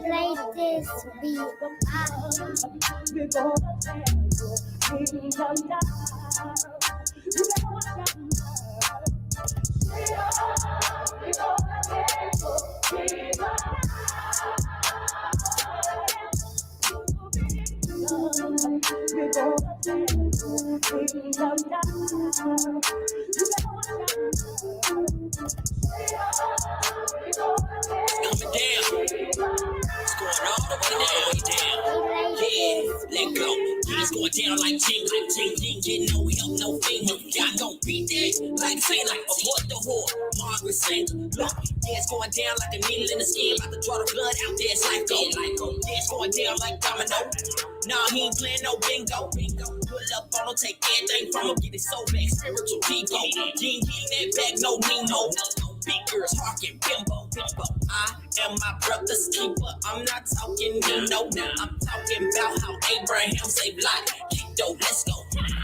like this beat. Let go. It's going down like ting, get no help, no finger. Y'all gon' beat that like say like abort the whore. Margaret Sanger. Look, yeah, it's going down like a needle in the skin, about to draw the blood out there. It's like go, yeah, it's going down like domino. Nah, he ain't playing no bingo. Pull up on him, take everything from him, get his soul back, spiritual depot. He ain't getting that back, no Nemo. Big girls harking bimbo. I am my brother's keeper. I'm not talking Nino. I'm talking about how Abraham saved life. Keto, let's go.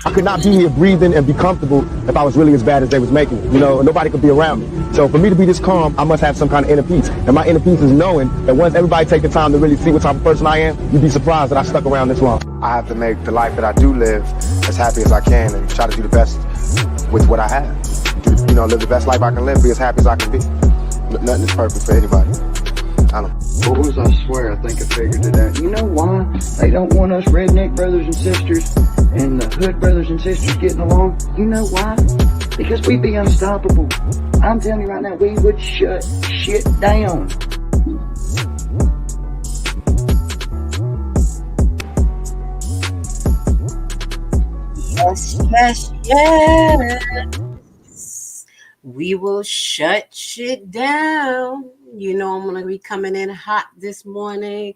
I could not be here breathing and be comfortable if I was really as bad as they was making it. You know, nobody could be around me. So for me to be this calm, I must have some kind of inner peace. And my inner peace is knowing that once everybody take the time to really see what type of person I am, you'd be surprised that I stuck around this long. I have to make the life that I do live as happy as I can and try to do the best with what I have. You know, live the best life I can live, be as happy as I can be. Nothing is perfect for anybody. I don't know. Boys, I swear, I think I figured it out. You know why they don't want us redneck brothers and sisters and the hood brothers and sisters getting along? You know why? Because we'd be unstoppable. I'm telling you right now, we would shut shit down. Yes. We will shut shit down. You know, I'm going to be coming in hot this morning.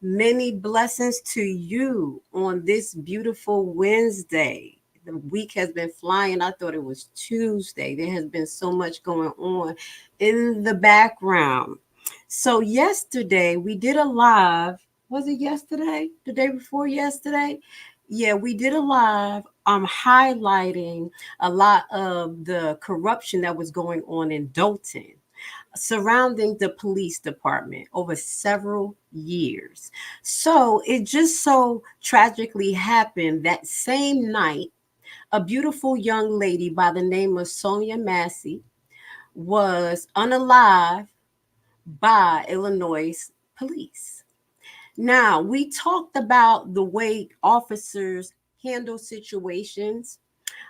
Many blessings to you on this beautiful Wednesday. The week has been flying. I thought it was Tuesday. There has been so much going on in the background. So yesterday we did a live. Was it yesterday? The day before yesterday? Yeah, we did a live highlighting a lot of the corruption that was going on in Dalton surrounding the police department over several years. So it just so tragically happened that same night, a beautiful young lady by the name of Sonya Massey was unalived by Illinois police. Now, we talked about the way officers handle situations,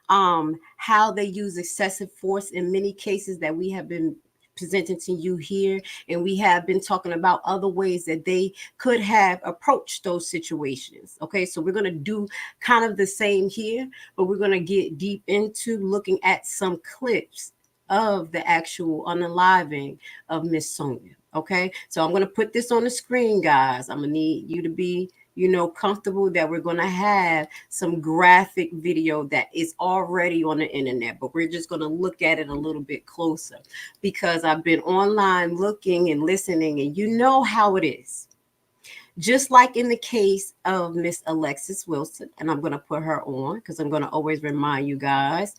how they use excessive force in many cases that we have been presenting to you here, and we have been talking about other ways that they could have approached those situations. Okay, so we're going to do kind of the same here, but we're going to get deep into looking at some clips of the actual unaliving of Miss Sonya. Okay, so I'm going to put this on the screen, guys. I'm going to need you to be, you know, comfortable that we're going to have some graphic video that is already on the internet, but we're just going to look at it a little bit closer because I've been online looking and listening, and you know how it is. Just like in the case of Miss Alexis Wilson, and I'm going to put her on because I'm going to always remind you guys.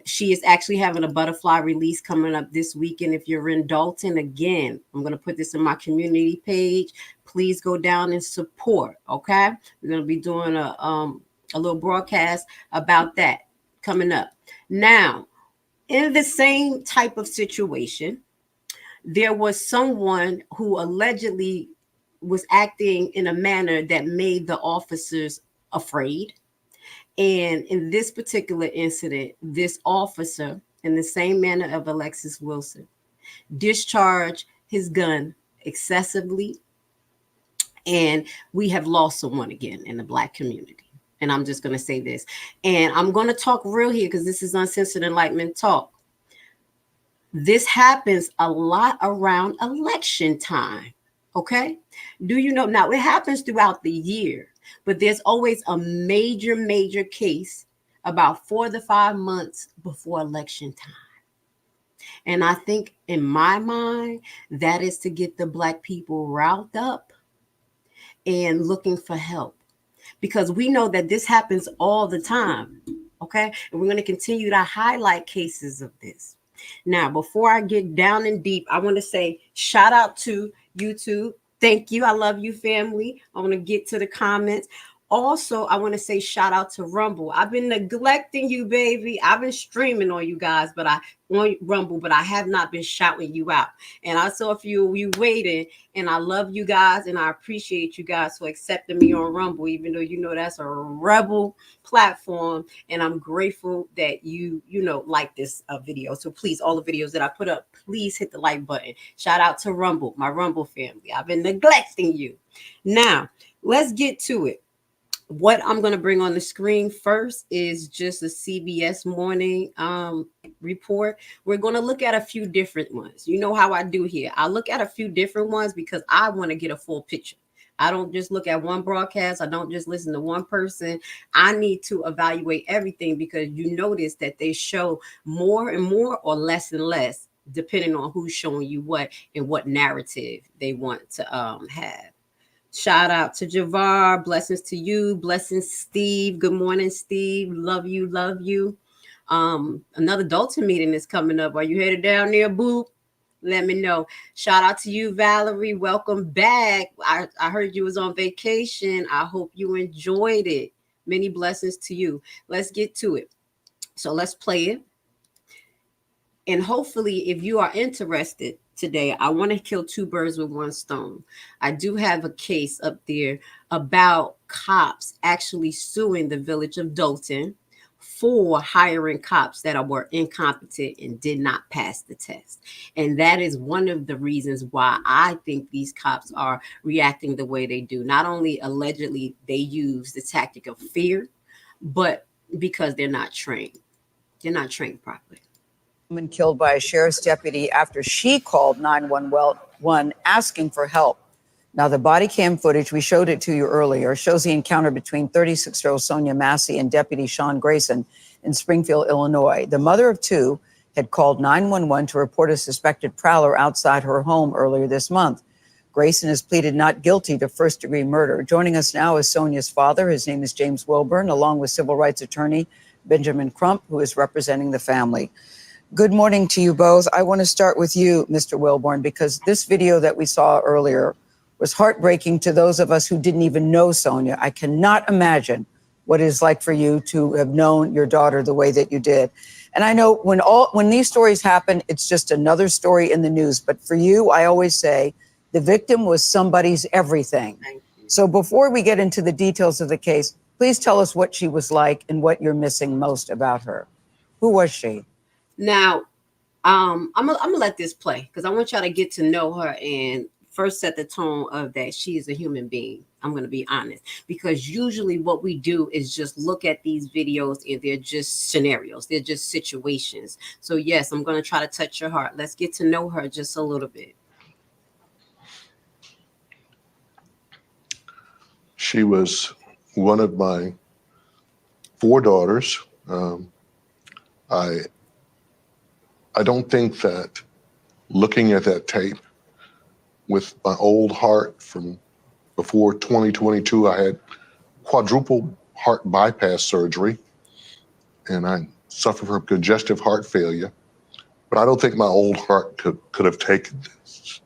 She is actually having a butterfly release coming up this weekend. If you're in Dalton, again, I'm going to put this in my community page. Please go down and support. Okay, we're going to be doing a little broadcast about that coming up. Now, in the same type of situation, there was someone who allegedly was acting in a manner that made the officers afraid. And in this particular incident, this officer, in the same manner of Alexis Wilson, discharged his gun excessively. And we have lost someone again in the Black community. And I'm just going to say this. And I'm going to talk real here because this is Uncensored Enlightenment Talk. This happens a lot around election time. Okay? Do you know? Now, it happens throughout the year. But there's always a major case about 4 to 5 months before election time. And I think in my mind, that is to get the Black people riled up and looking for help. Because we know that this happens all the time. Okay. And we're going to continue to highlight cases of this. Now, before I get down and deep, I want to say shout out to YouTube. Thank you. I love you, family. I want to get to the comments. Also, I want to say shout out to Rumble. I've been neglecting you, baby. I've been streaming on you guys, but I on Rumble, but I have not been shouting you out. And I saw a few of you waiting, and I love you guys, and I appreciate you guys for accepting me on Rumble, even though you know that's a rebel platform. And I'm grateful that you like this video. So please, all the videos that I put up, please hit the like button. Shout out to Rumble, my Rumble family. I've been neglecting you. Now, let's get to it. What I'm going to bring on the screen first is just a CBS morning report. We're going to look at a few different ones. You know how I do here. I look at a few different ones because I want to get a full picture. I don't just look at one broadcast. I don't just listen to one person. I need to evaluate everything because you notice that they show more and more or less and less, depending on who's showing you what and what narrative they want to have. Shout out to Javar. Blessings to you. Blessings, Steve. Good morning, Steve. Love you. Love you. Another Dalton meeting is coming up. Are you headed down there, boo? Let me know. Shout out to you, Valerie. Welcome back. I heard you was on vacation. I hope you enjoyed it. Many blessings to you. Let's get to it. So let's play it. And hopefully, if you are interested today, I want to kill two birds with one stone. I do have a case up there about cops actually suing the village of Dalton for hiring cops that were incompetent and did not pass the test. And that is one of the reasons why I think these cops are reacting the way they do. Not only allegedly they use the tactic of fear, but because they're not trained. They're not trained properly. Woman killed by a sheriff's deputy after she called 911 asking for help. Now, the body cam footage, we showed it to you earlier, shows the encounter between 36-year-old Sonya Massey and Deputy Sean Grayson in Springfield, Illinois. The mother of two had called 911 to report a suspected prowler outside her home earlier this month. Grayson has pleaded not guilty to first-degree murder. Joining us now is Sonia's father. His name is James Wilburn, along with civil rights attorney Benjamin Crump, who is representing the family. Good morning to you both. I want to start with you, Mr. Wilburn, because this video that we saw earlier was heartbreaking to those of us who didn't even know Sonya. I cannot imagine what it is like for you to have known your daughter the way that you did. And I know when these stories happen, it's just another story in the news. But for you, I always say the victim was somebody's everything. So before we get into the details of the case, please tell us what she was like and what you're missing most about her. Who was she? Now, I'm gonna let this play because I want y'all to get to know her and first set the tone of that she is a human being. I'm gonna be honest, because usually what we do is just look at these videos and they're just scenarios, they're just situations. So yes, I'm gonna try to touch your heart. Let's get to know her just a little bit. She was one of my four daughters. I don't think that looking at that tape with my old heart from before 2022, I had quadruple heart bypass surgery and I suffered from congestive heart failure. But I don't think my old heart could have taken this.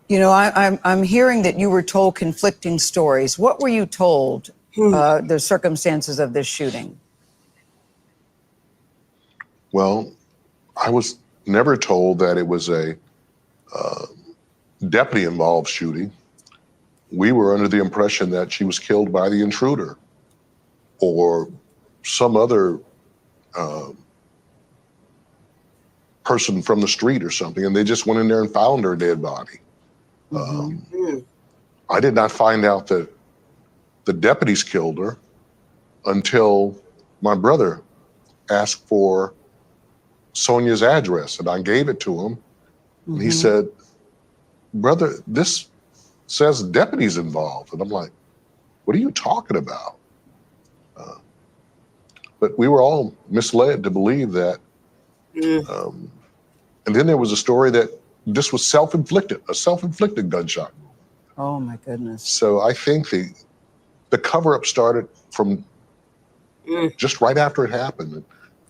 You know, I'm hearing that you were told conflicting stories. What were you told, the circumstances of this shooting? Well, I was never told that it was a deputy-involved shooting. We were under the impression that she was killed by the intruder or some other person from the street or something, and they just went in there and found her dead body. I did not find out that the deputies killed her until my brother asked for Sonya's address, and I gave it to him. And he said, "Brother, this says deputies involved." And I'm like, "What are you talking about?" But we were all misled to believe that. And then there was a story that this was self-inflicted, a self-inflicted gunshot. Oh my goodness. So I think the cover-up started from just right after it happened. And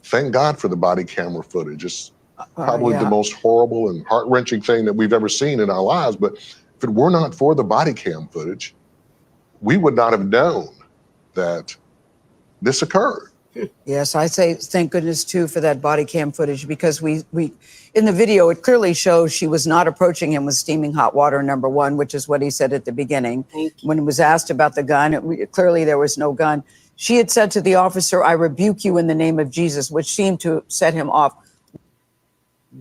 thank God for the body camera footage. probably the most horrible and heart-wrenching thing that we've ever seen in our lives. But if it were not for the body cam footage, we would not have known that this occurred. Yes, I say thank goodness too for that body cam footage, because we in the video it clearly shows she was not approaching him with steaming hot water, number one, which is what he said at the beginning. When he was asked about the gun, clearly there was no gun. She had said to the officer, "I rebuke you in the name of Jesus," which seemed to set him off.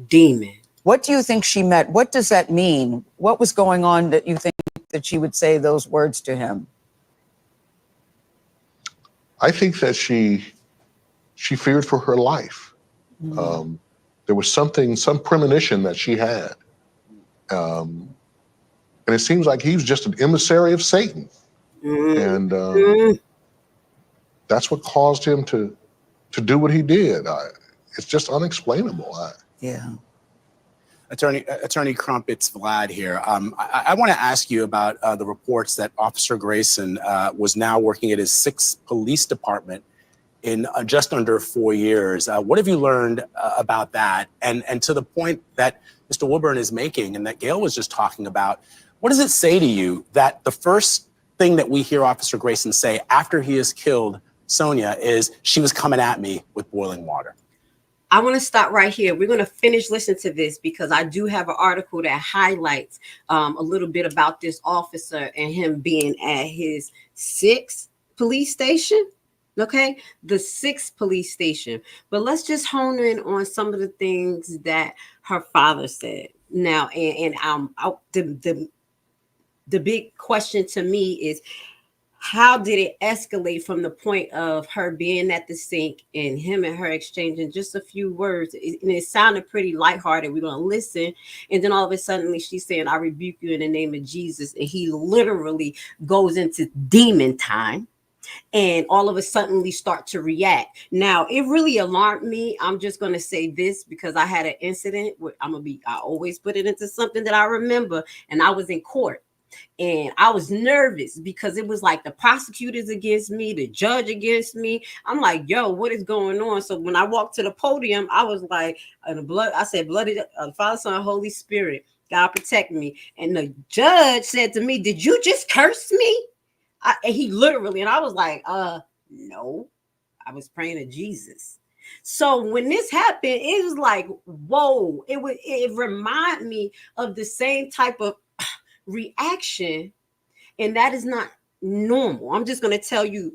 Demon. What do you think she meant? What does that mean? What was going on that you think that she would say those words to him? I think that she feared for her life. There was some premonition that she had. And it seems like he was just an emissary of Satan. And that's what caused him to do what he did. It's just unexplainable. Yeah. Attorney Crump, it's Vlad here. I want to ask you about the reports that Officer Grayson was now working at his 6th police department in just under 4 years. What have you learned about that? And to the point that Mr. Wilburn is making and that Gail was just talking about, what does it say to you that the first thing that we hear Officer Grayson say after he has killed Sonya is, "She was coming at me with boiling water"? I want to stop right here. We're going to finish listening to this because I do have an article that highlights a little bit about this officer and him being at his 6th police station. Okay, the 6th police station. But let's just hone in on some of the things that her father said. Now, the big question to me is, how did it escalate from the point of her being at the sink and him and her exchanging just a few words? And it sounded pretty lighthearted. We're going to listen. And then all of a sudden she's saying, "I rebuke you in the name of Jesus." And he literally goes into demon time. And all of a sudden we start to react. Now, it really alarmed me. I'm just going to say this because I had an incident where I always put it into something that I remember. And I was in court. And I was nervous because it was like the prosecutors against me, the judge against me. I'm like, yo, what is going on? So when I walked to the podium, I was like, I said, "Bloody Father, Son, Holy Spirit, God protect me." And the judge said to me, "Did you just curse me?" And he literally, and I was like, no, I was praying to Jesus. So when this happened, it was like, whoa, it reminded me of the same type of reaction, and that is not normal. I'm just going to tell you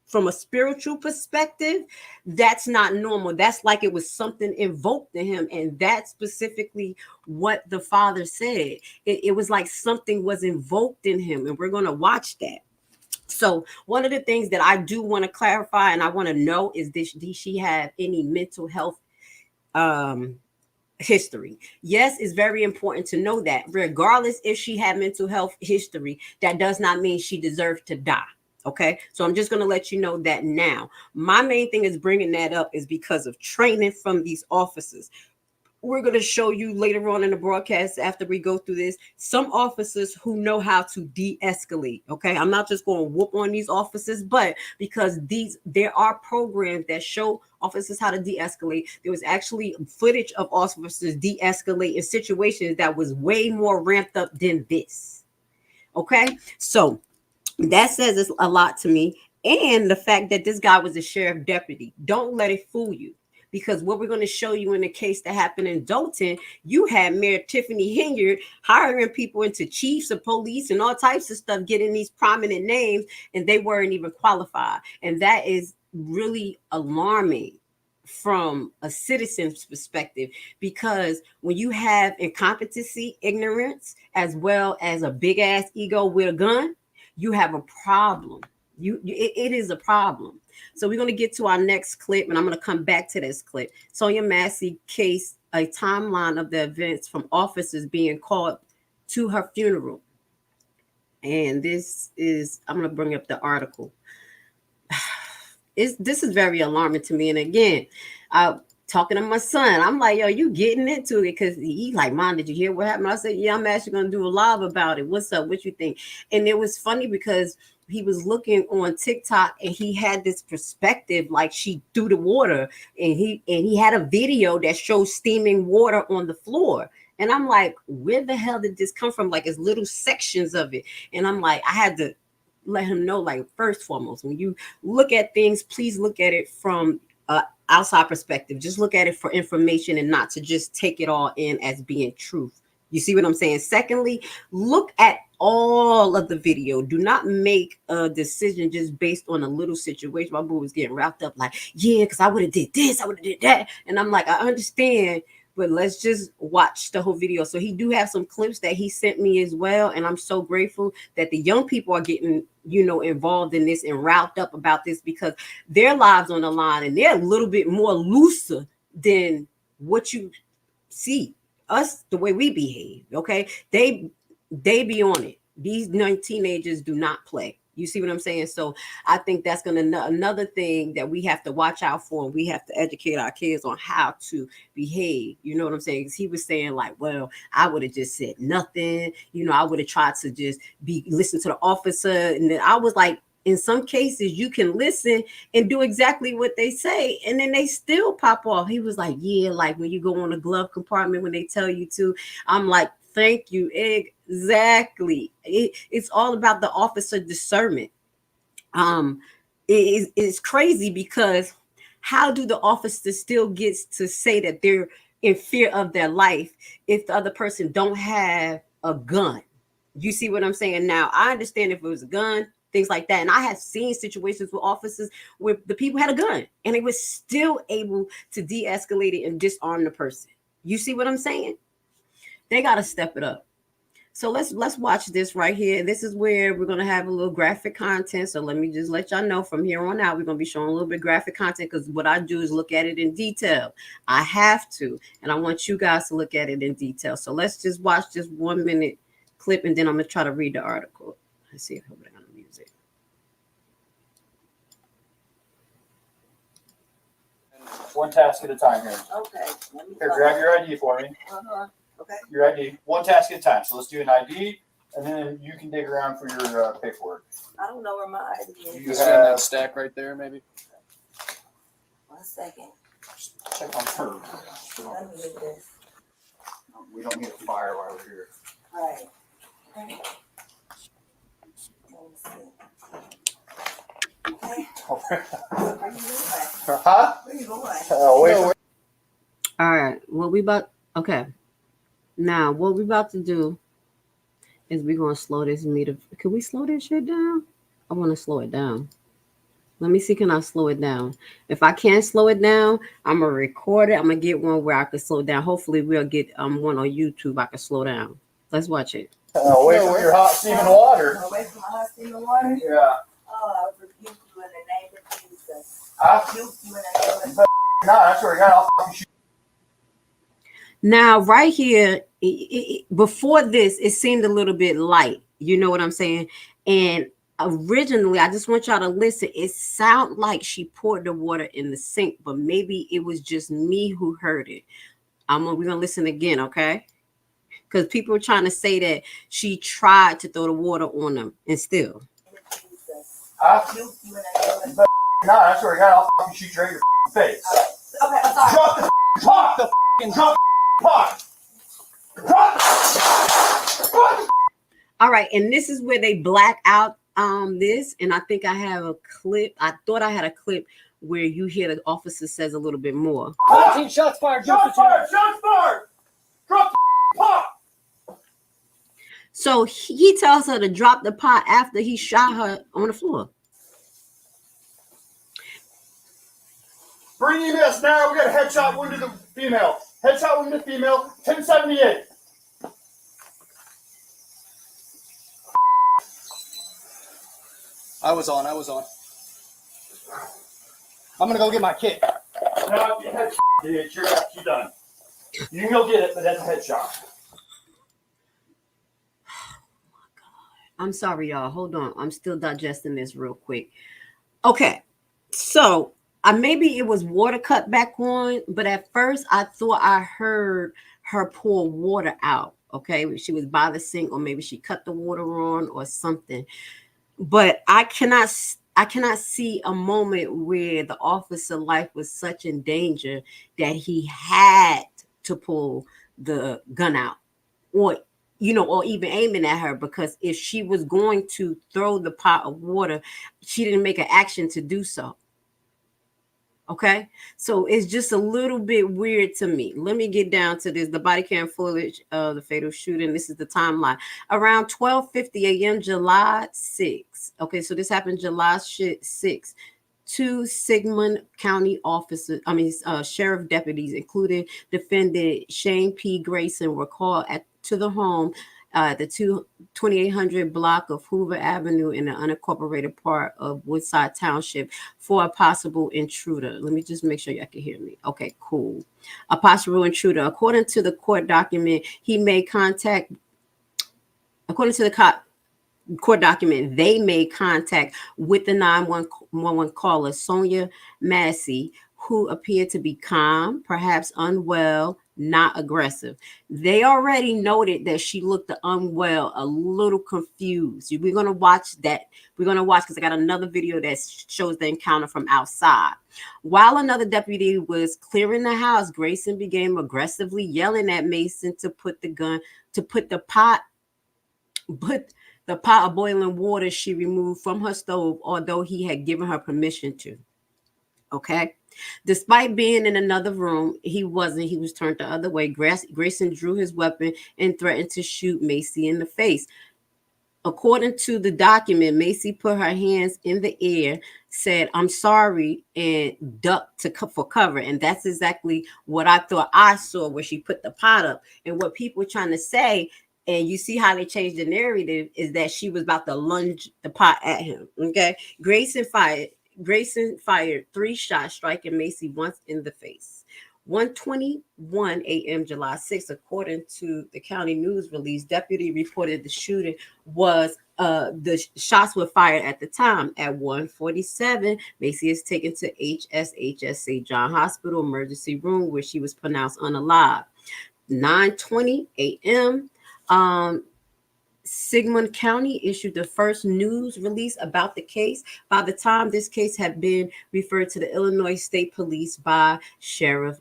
from a spiritual perspective, that's not normal. That's like it was something invoked in him, and that's specifically what the father said. It was like something was invoked in him, and we're going to watch that. So one of the things that I do want to clarify and I want to know is, did she have any mental health history? Yes, it's very important to know that regardless if she had mental health history, that does not mean she deserved to die. Okay, so I'm just going to let you know that now. My main thing is bringing that up is because of training from these officers. We're going to show you later on in the broadcast, after we go through this, some officers who know how to de-escalate. Okay, I'm not just going to whoop on these officers, but because there are programs that show officers how to de-escalate. There was actually footage of officers de-escalate in situations that was way more ramped up than this. Okay, so that says a lot to me. And the fact that this guy was a sheriff deputy, don't let it fool you. Because what we're going to show you in the case that happened in Dalton, you had Mayor Tiffany Hilliard hiring people into chiefs of police and all types of stuff, getting these prominent names, and they weren't even qualified. And that is really alarming from a citizen's perspective, because when you have incompetency, ignorance, as well as a big ass ego with a gun, you have a problem. It is a problem. So we're going to get to our next clip, and I'm going to come back to this clip. Sonya Massey case, a timeline of the events from officers being called to her funeral. And this is, I'm going to bring up the article. This is very alarming to me. And again, talking to my son. I'm like, yo, you getting into it? Because he like, Mom, did you hear what happened? I said, yeah, I'm actually going to do a live about it. What's up? What you think? And it was funny because he was looking on TikTok and he had this perspective like she threw the water, and he had a video that shows steaming water on the floor. And I'm like, where the hell did this come from? Like, it's little sections of it. And I'm like, I had to let him know, like, first foremost, when you look at things, please look at it from outside perspective. Just look at it for information and not to just take it all in as being truth. You see what I'm saying? Secondly, look at all of the video. Do not make a decision just based on a little situation. My boo was getting wrapped up like, yeah, because I would have did this, I would have did that. And I'm like, I understand, but let's just watch the whole video. So he do have some clips that he sent me as well. And I'm so grateful that the young people are getting, involved in this and wrapped up about this, because their lives on the line and they're a little bit more looser than what you see us, the way we behave. Okay. They be on it. These young teenagers do not play. You see what I'm saying? So I think that's another thing that we have to watch out for. And we have to educate our kids on how to behave. You know what I'm saying? Because he was saying like, well, I would have just said nothing. I would have tried to just listen to the officer. And then I was like, in some cases, you can listen and do exactly what they say, and then they still pop off. He was like, yeah, like when you go on a glove compartment when they tell you to. I'm like, thank you. Exactly. It's all about the officer discernment. It's crazy because how do the officer still gets to say that they're in fear of their life if the other person don't have a gun? You see what I'm saying? Now, I understand if it was a gun, things like that. And I have seen situations with officers where the people had a gun and they were still able to de-escalate it and disarm the person. You see what I'm saying? They got to step it up. So let's watch this right here. This is where we're going to have a little graphic content. So let me just let y'all know from here on out, we're going to be showing a little bit graphic content, because what I do is look at it in detail. I have to, and I want you guys to look at it in detail. So let's just watch this 1 minute clip, and then I'm going to try to read the article. Let's see if I'm going to use it. One task at a time here. Okay. Here, grab your ID for me. Okay. Your ID. One task at a time. So let's do an ID, and then you can dig around for your paperwork. I don't know where my ID is. You have that stack right there, maybe. 1 second. Just check on her. Let me get this. We don't need a fire while we're here. All right. Okay. Let me see. Okay. Where you going? Huh? Where you going? Wait. All right. Okay. Now, what we about to do is we're going to slow this meter. Can we slow this shit down? I want to slow it down. Let me see. Can I slow it down? If I can't slow it down, I'm going to record it. I'm going to get one where I can slow it down. Hopefully, we'll get one on YouTube I can slow down. Let's watch it. Away from your hot steaming water. Away from my hot steaming water? Yeah. Oh, I rebuke you in the name of Jesus. I rebuke you in the name of No, that's where I'll fucking shoot. Now, right here, before this, it seemed a little bit light. You know what I'm saying? And originally, I just want y'all to listen. It sounded like she poured the water in the sink, but maybe it was just me who heard it. We're going to listen again, okay? Because people were trying to say that she tried to throw the water on them, and still. I rebuke you in the name of No, that's where I'll fucking shoot you right in your face. Okay, I'm sorry. Drop the pot! Drop the pot! All right, and this is where they black out this, and I think I have a clip. I thought I had a clip where you hear the officer says a little bit more. 14 shots fired! Shots fired! Shots fired! Drop the pot! So he tells her to drop the pot after he shot her on the floor. Bring EMS now. We got a headshot wound to the female. Headshot wound to the female. 1078. I was on. I'm gonna go get my kit. No, dude, you're done. You can go get it, but that's a headshot. I'm sorry, y'all. Hold on. I'm still digesting this real quick. Okay. So maybe it was water cut back on, but at first I thought I heard her pour water out. Okay, she was by the sink, or maybe she cut the water on or something. But I cannot see a moment where the officer life was such in danger that he had to pull the gun out, or or even aiming at her, because if she was going to throw the pot of water, she didn't make an action to do so. Okay, so it's just a little bit weird to me. Let me get down to this. The body cam footage of the fatal shooting. This is the timeline. Around 12:50 a.m. July 6th. Okay, so this happened July 6th. Two Sigmund County officers, sheriff deputies, including defendant Shane P. Grayson, were called to the home, the 2800 block of Hoover Avenue in the unincorporated part of Woodside Township for a possible intruder. Let me just make sure y'all can hear me. Okay, cool. A possible intruder. According to the court document, he made contact. According to the court document, they made contact with the 911 caller, Sonya Massey, who appeared to be calm, perhaps unwell, not aggressive. They already noted that she looked unwell, a little confused. We're going to watch that. We're going to watch, because I got another video that shows the encounter from outside. While another deputy was clearing the house, Grayson began aggressively yelling at Mason to put the pot of boiling water she removed from her stove, although he had given her permission to. Okay. Despite being in another room, he wasn't. He was turned the other way. Grayson drew his weapon and threatened to shoot Macy in the face. According to the document, Macy put her hands in the air, said, "I'm sorry," and ducked for cover. And that's exactly what I thought I saw, where she put the pot up. And what people were trying to say, and you see how they changed the narrative, is that she was about to lunge the pot at him. Okay. Grayson fired 3 shots, striking Macy once in the face. 1:21 a.m. July 6th, according to the county news release, deputy reported the shooting was the shots were fired at the time. At 1:47, Macy is taken to HSHS St. John Hospital emergency room, where she was pronounced unalive. 9:20 a.m. Sigmund County issued the first news release about the case. By the time this case had been referred to the Illinois State Police by Sheriff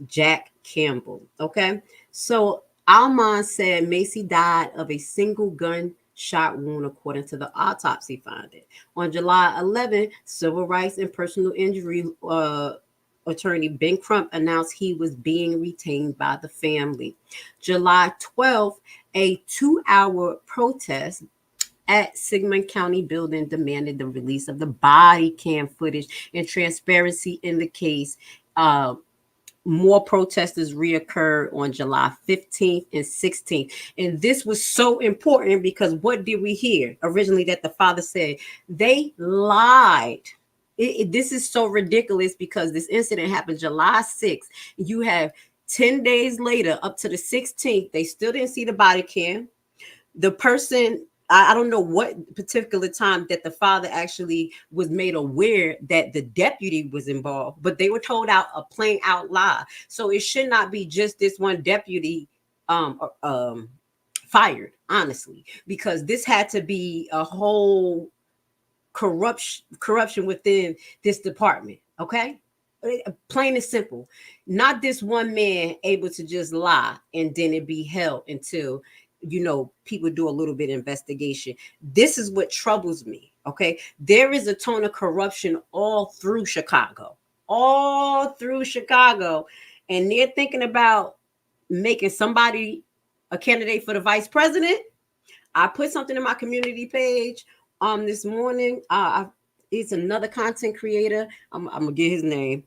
Jack Campbell. Okay, so Almond said Macy died of a single gunshot wound, according to the autopsy finding. On July 11th, civil rights and personal injury attorney Ben Crump announced he was being retained by the family. July 12th, a 2-hour protest at Sigmund County building demanded the release of the body cam footage and transparency in the case. More protesters reoccurred on July 15th and 16th. And this was so important, because what did we hear originally? That the father said they lied. This is so ridiculous, because this incident happened July 6th. You have 10 days later, up to the 16th, they still didn't see the body cam. The person, I don't know what particular time that the father actually was made aware that the deputy was involved, but they were told out a plain out lie. So it should not be just this one deputy fired, honestly, because this had to be a whole corruption within this department. Okay, plain and simple. Not this one man able to just lie and then it be held until people do a little bit of investigation. This is what troubles me. Okay, there is a tone of corruption all through Chicago, and they're thinking about making somebody a candidate for the vice president. I put something in my community page this morning. It's another content creator. I'm gonna get his name.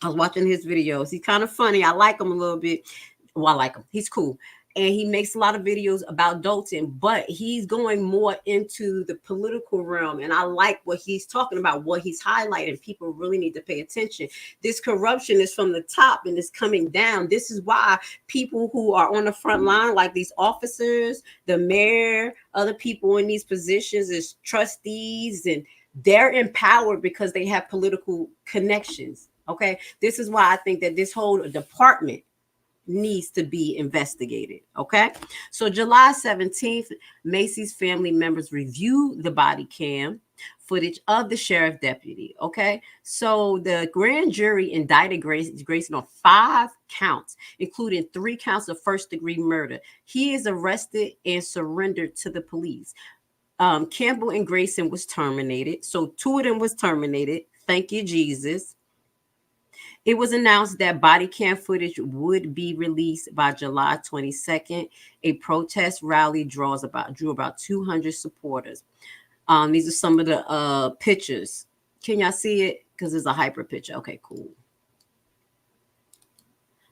I was watching his videos. He's kind of funny. I like him a little bit. Well, I like him. He's cool. And he makes a lot of videos about Dalton, but he's going more into the political realm. And I like what he's talking about, what he's highlighting. People really need to pay attention. This corruption is from the top and it's coming down. This is why people who are on the front line, like these officers, the mayor, other people in these positions as trustees and They're empowered because they have political connections. Okay, this is why I think that this whole department needs to be investigated. Okay, so July 17th, Macy's family members review the body cam footage of the sheriff deputy. Okay, so the grand jury indicted Grayson on 5 counts, including 3 counts of first-degree murder. He is arrested and surrendered to the police. Campbell and Grayson was terminated, so 2 of them was terminated. Thank you, Jesus. It was announced that body cam footage would be released by July 22nd. A protest rally drew about 200 supporters. These are some of the pictures. Can y'all see it? Because it's a hyper picture. Okay, cool.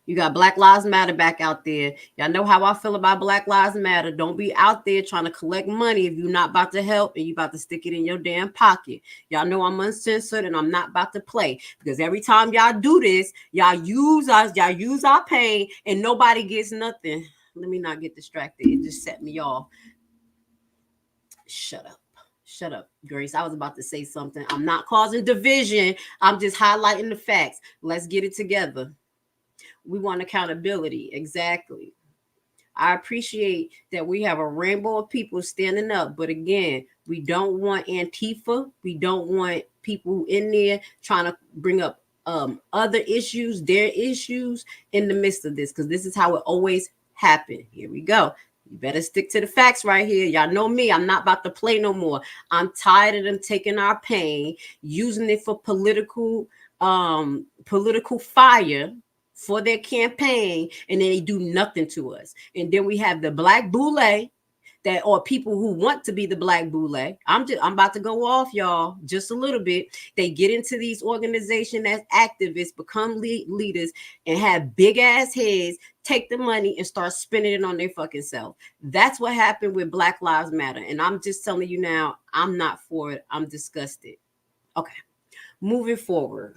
You got Black Lives Matter back out there. Y'all know how I feel about Black Lives Matter. Don't be out there trying to collect money if you're not about to help and you about to stick it in your damn pocket. Y'all know I'm uncensored and I'm not about to play, because every time y'all do this, y'all use us, y'all use our pain, and nobody gets nothing. Let me not get distracted. It just set me off. Shut up. Shut up, Grace. I was about to say something. I'm not causing division. I'm just highlighting the facts. Let's get it together. We want accountability. Exactly. I appreciate that we have a rainbow of people standing up. But again, we don't want Antifa. We don't want people in there trying to bring up other issues, their issues in the midst of this, because this is how it always happened. Here we go. You better stick to the facts right here. Y'all know me. I'm not about to play no more. I'm tired of them taking our pain, using it for political fire for their campaign, and then they do nothing to us. And then we have the black boule that, or people who want to be the black boule. I'm about to go off, y'all, just a little bit. They get into these organizations as activists, become leaders, and have big ass heads, take the money and start spending it on their fucking self. That's what happened with Black Lives Matter. And I'm just telling you now, I'm not for it. I'm disgusted. Okay, moving forward.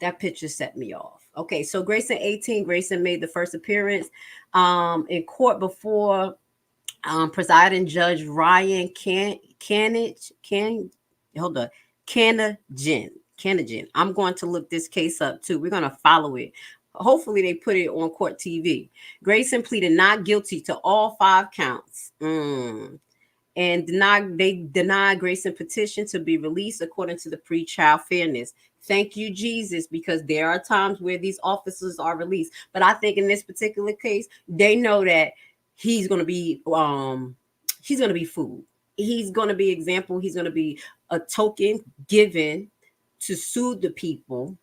That picture set me off. Okay, so Grayson 18, Grayson made the first appearance in court before presiding Judge Ryan Canajan. I'm going to look this case up too. We're going to follow it. Hopefully they put it on court TV. Grayson pleaded not guilty to all 5 counts. And denied Grayson petition to be released according to the Pre-Trial Fairness. Thank you, Jesus, because there are times where these officers are released. But I think in this particular case, they know that he's going to be food. He's going to be example. He's going to be a token given to soothe the people.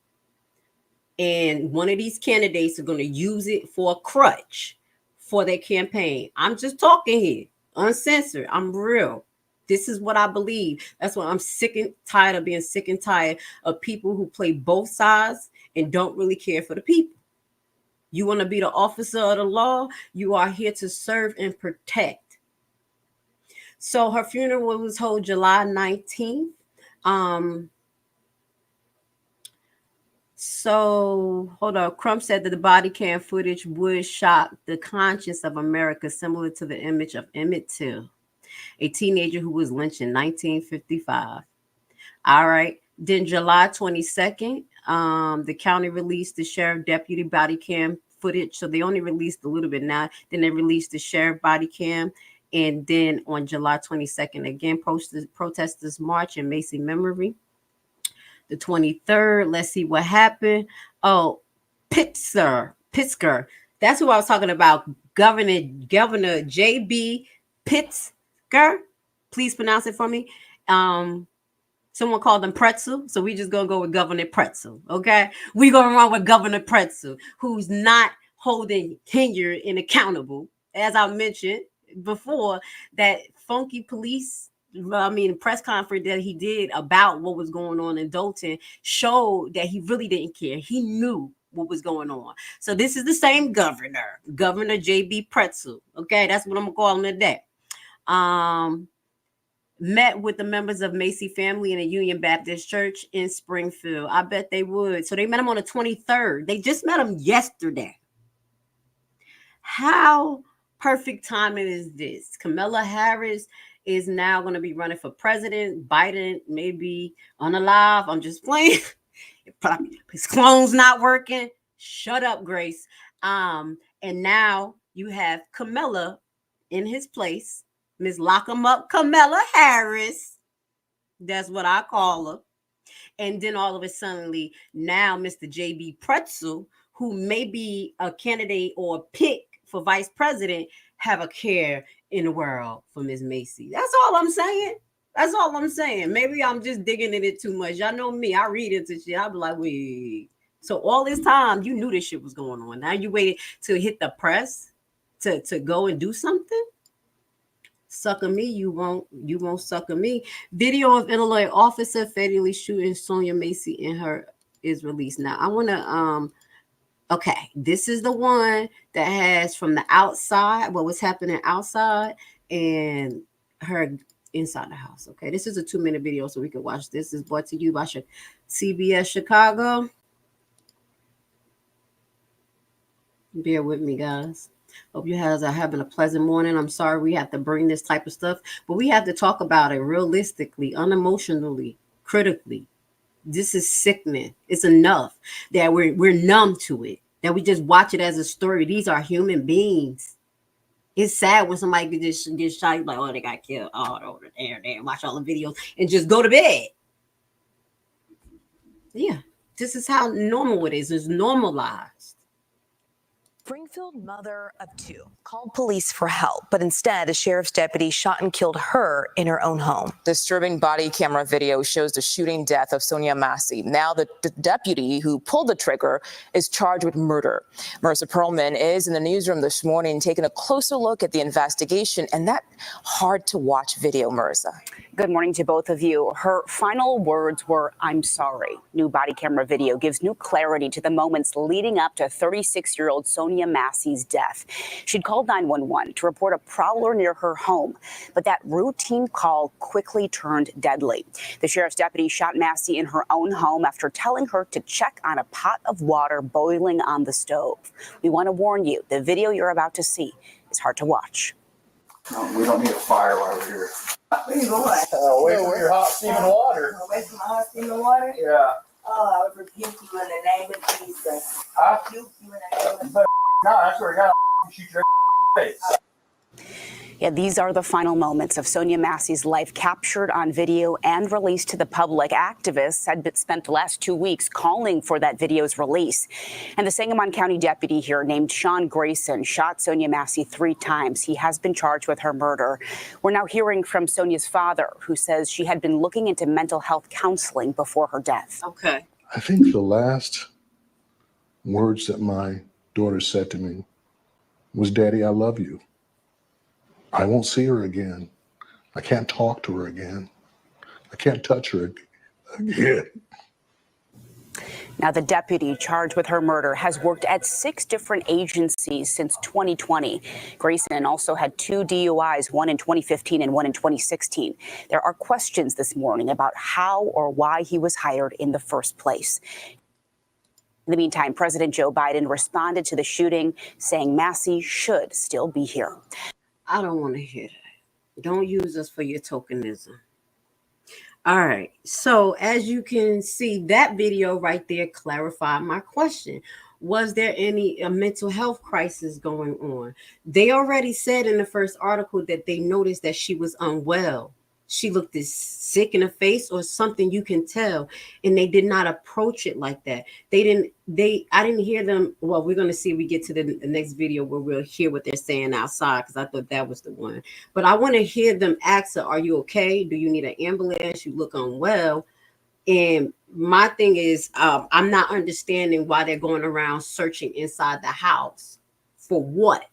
And one of these candidates are going to use it for a crutch for their campaign. I'm just talking here. Uncensored. I'm real. This is what I believe. That's why I'm sick and tired of being sick and tired of people who play both sides and don't really care for the people. You want to be the officer of the law? You are here to serve and protect. So her funeral was held July 19th. So hold on. Crump said that the body cam footage would shock the conscience of America, similar to the image of Emmett Till, a teenager who was lynched in 1955. All right. Then July 22nd, the county released the sheriff deputy body cam footage. So they only released a little bit now. Then they released the sheriff body cam. And then on July 22nd, again, protesters march in Macy memory. The 23rd, let's see what happened. Oh, Pritzker. That's who I was talking about. Governor J.B. Pritzker. Please pronounce it for me. Someone called him Pretzel, so we just gonna go with Governor Pretzel. Okay, we gonna run with Governor Pretzel, who's not holding tenure and accountable. As I mentioned before, that funky press conference that he did about what was going on in Dalton showed that he really didn't care. He knew what was going on. So this is the same Governor J.B. Pretzel. Okay, that's what I'm gonna call him today. Met with the members of Macy family in a Union Baptist Church in Springfield. I bet they would. So they met him on the 23rd. They just met him yesterday. How perfect timing is this? Kamala Harris is now going to be running for president. Biden may be unalive. I'm just playing. His clone's not working. Shut up, Grace. And now you have Kamala in his place. Miss Lock 'em Up Kamala Harris. That's what I call her. And then all of a sudden, now Mr. J.B. Pritzker, who may be a candidate or a pick for vice president, have a care in the world for Miss Massey. That's all I'm saying. That's all I'm saying. Maybe I'm just digging in it too much. Y'all know me. I read into shit. I'll be like, wait. So all this time, you knew this shit was going on. Now you waited to hit the press to go and do something? Sucker me, you won't sucker me. Video of Illinois officer fatally shooting Sonya Massey in her is released. Now I want to okay, this is the one that has from the outside what was happening outside and her inside the house. Okay, this is a 2-minute video, so we can watch. This is brought to you by CBS Chicago. Bear with me, guys. Hope you guys are having a pleasant morning. I'm sorry we have to bring this type of stuff, but we have to talk about it realistically, unemotionally, critically. This is sickening. It's enough that we're numb to it, that we just watch it as a story. These are human beings. It's sad when somebody just get shot, like, oh, they got killed. Oh, there, watch all the videos and just go to bed. Yeah, this is how normal it is. It's normalized. Springfield mother of 2 called police for help, but instead a sheriff's deputy shot and killed her in her own home. Disturbing body camera video shows the shooting death of Sonya Massey. Now the deputy who pulled the trigger is charged with murder. Marissa Perlman is in the newsroom this morning taking a closer look at the investigation and that hard-to-watch video, Marissa. Good morning to both of you. Her final words were, "I'm sorry." New body camera video gives new clarity to the moments leading up to 36-year-old Sonya Massey's death. She'd called 911 to report a prowler near her home, but that routine call quickly turned deadly. The sheriff's deputy shot Massey in her own home after telling her to check on a pot of water boiling on the stove. We want to warn you, the video you're about to see is hard to watch. No, we don't need a fire while we're here. Where you going? Away from your hot steaming water. Away from my hot steaming water? Yeah. Oh, I would rebuke you in the name of Jesus. I Rebuke you in the name of no, I swear to God, I'll shoot your face. Yeah, these are the final moments of Sonya Massey's life captured on video and released to the public. Activists had spent the last 2 weeks calling for that video's release. And the Sangamon County deputy here named Sean Grayson shot Sonya Massey 3 times. He has been charged with her murder. We're now hearing from Sonya's father, who says she had been looking into mental health counseling before her death. Okay. I think the last words that my daughter said to me was, "Daddy, I love you. I won't see her again. I can't talk to her again. I can't touch her again." Now, the deputy charged with her murder has worked at 6 different agencies since 2020. Grayson also had 2 DUIs, one in 2015 and one in 2016. There are questions this morning about how or why he was hired in the first place. In the meantime, President Joe Biden responded to the shooting, saying Massey should still be here. I don't want to hear that. Don't use us for your tokenism. All right. So as you can see, that video right there clarified my question. Was there any mental health crisis going on? They already said in the first article that they noticed that she was unwell. She looked as sick in the face or something, you can tell. And they did not approach it like that. I didn't hear them. Well, we're going to see if we get to the next video where we'll hear what they're saying outside, because I thought that was the one. But I want to hear them ask her, are you okay? Do you need an ambulance? You look unwell. And my thing is, I'm not understanding why they're going around searching inside the house for what?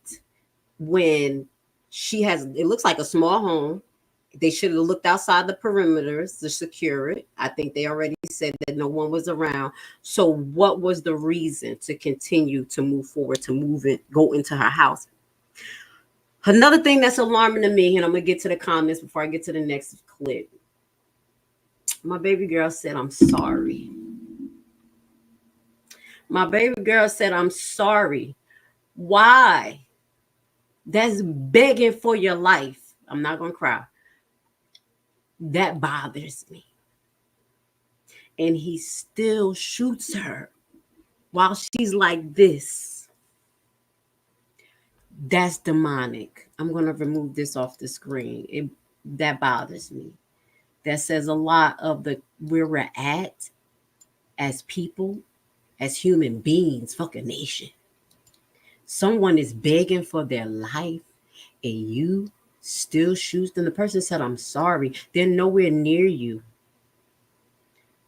When she has, it looks like a small home. They should have looked outside the perimeters to secure it. I think they already said that no one was around. So what was the reason to continue to move forward, to move it, go into her house? Another thing that's alarming to me, and I'm going to get to the comments before I get to the next clip. My baby girl said, "I'm sorry." My baby girl said, "I'm sorry." Why? That's begging for your life. I'm not going to cry. That bothers me. And he still shoots her while she's like this. That's demonic. I'm going to remove this off the screen. That bothers me. That says a lot of where we're at as people, as human beings, fucking nation. Someone is begging for their life and you still shoot them. The person said, I'm sorry. They're nowhere near you.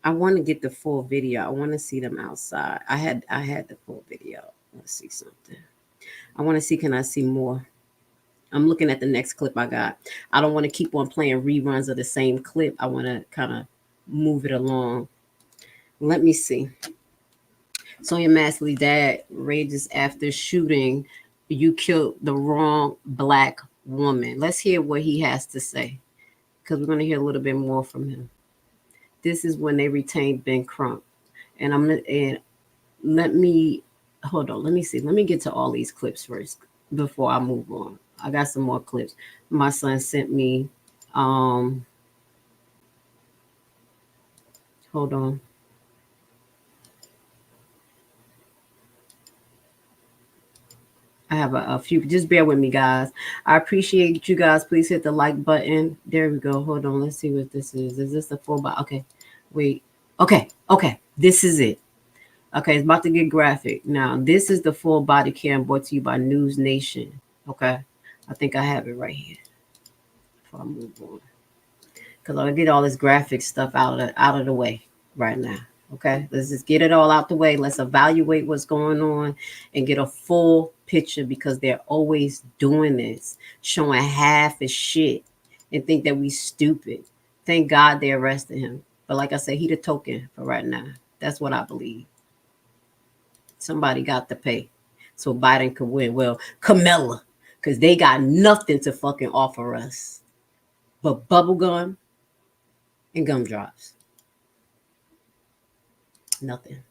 I want to get the full video. I want to see them outside. I had the full video. Let's see something. I want to see, can I see more? I'm looking at the next clip I got. I don't want to keep on playing reruns of the same clip. I want to kind of move it along. Let me see. Sonya Massey dad rages after shooting. You killed the wrong black woman. Let's hear what he has to say, because we're going to hear a little bit more from him. This is when they retained Ben Crump. And let me hold on. Let me see. Let me get to all these clips first before I move on. I got some more clips. My son sent me. Hold on. I have a few. Just bear with me, guys. I appreciate you guys. Please hit the like button. There we go. Hold on. Let's see what this is. Is this the full body? Okay. Wait. Okay. This is it. Okay. It's about to get graphic. Now, this is the full body cam brought to you by News Nation. Okay. I think I have it right here. Before I move on. Because I'll get all this graphic stuff out of the way right now. Okay, let's just get it all out the way. Let's evaluate what's going on and get a full picture, because they're always doing this, showing half of shit and think that we stupid. Thank God they arrested him. But like I said, he the token for right now. That's what I believe. Somebody got to pay so Biden could win. Well, Kamala, because they got nothing to fucking offer us but bubblegum and gumdrops. Nothing.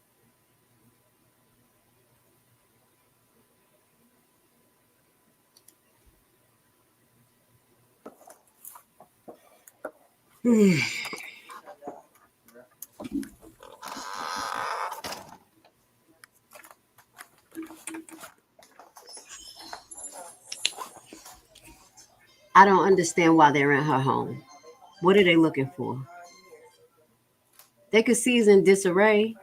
I don't understand why they're in her home. What are they looking for? They could see he's in disarray.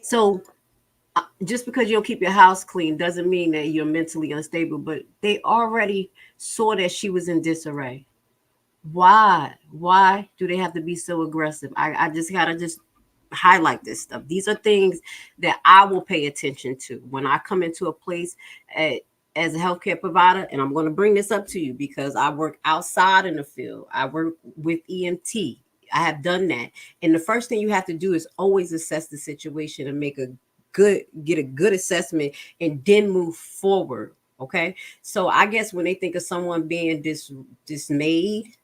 So just because you don't keep your house clean doesn't mean that you're mentally unstable, but they already saw that she was in disarray. Why do they have to be so aggressive? I just gotta just highlight this stuff. These are things that I will pay attention to when I come into a place as a healthcare provider. And I'm going to bring this up to you because I work outside in the field. I work with EMT. I have done that. And the first thing you have to do is always assess the situation and get a good assessment and then move forward. Okay. So I guess when they think of someone being dismayed,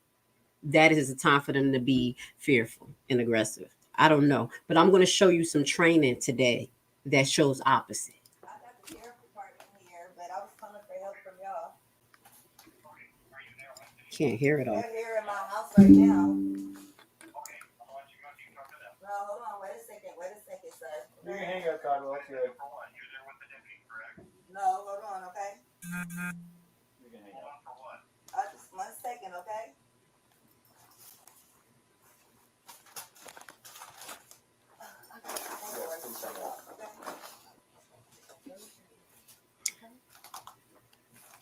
that is a time for them to be fearful and aggressive. I don't know, but I'm going to show you some training today that shows opposite. I got the sheriff department here, but I was calling for help from y'all. Can't hear it all. They're here in my house right now. No, hold on. Wait a second, sir. You can hang up, Todd. You're there with the deputy, correct? No, hold on, okay? You can hang up. For what? Just 1 second, okay?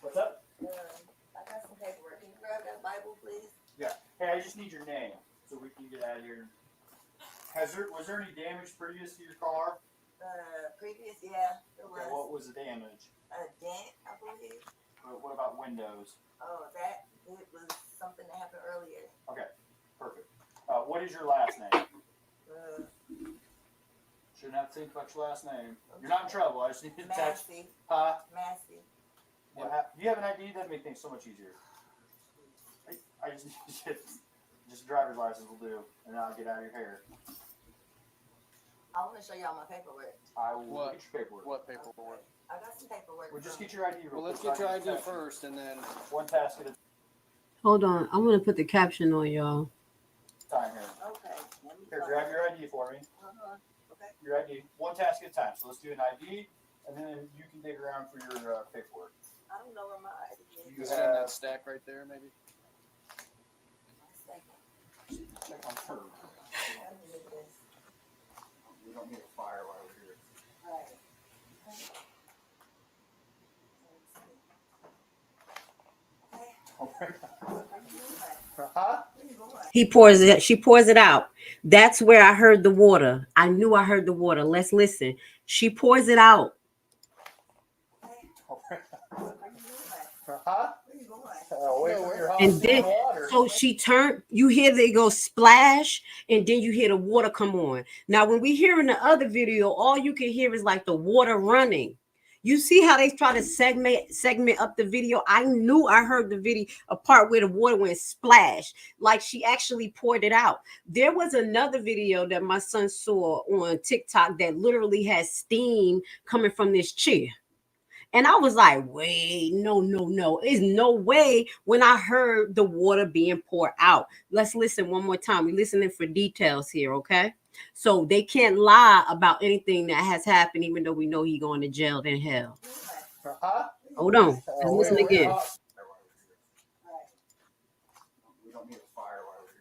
What's up? I got some paperwork. Can you grab that Bible, please? Yeah. Hey, I just need your name so we can get out of here. Was there any damage previous to your car? Previous, yeah, there was. Okay, what was the damage? A dent, I believe. What about windows? Oh, it was something that happened earlier. Okay, perfect. What is your last name? Shouldn't have to think about your last name. You're not in trouble. I just need to attach. Massey. Massey. Do you have an ID? That'd make things so much easier. I just need to get just a driver's license will do, and then I'll get out of your hair. I want to show y'all my paperwork. I will get your paperwork. What paperwork? I got some paperwork. Well, just get your ID. Well, let's get your ID first, and then one task at a time. Hold on. I'm going to put the caption on, y'all. Time here. Okay. Here, grab your ID for me. Okay. Your ID. One task at a time. So let's do an ID, and then you can dig around for your paperwork. I don't know where my ID is. You have that stack right there, maybe? Check on her. We don't need a fire while we're here. He pours it. She pours it out. That's where I heard the water. I knew I heard the water. Let's listen. She pours it out. And then, so she turned, you hear they go splash, and then you hear the water come on. Now, when we hear in the other video, all you can hear is like the water running. You see how they try to segment up the video? I knew I heard the video, a part where the water went splash, like she actually poured it out. There was another video that my son saw on TikTok that literally has steam coming from this chair. And I was like, wait, no. There's no way when I heard the water being poured out. Let's listen one more time. We're listening for details here, okay? So they can't lie about anything that has happened, even though we know he's going to jail in hell. Hold on. Let's listen again. We don't need a fire while we're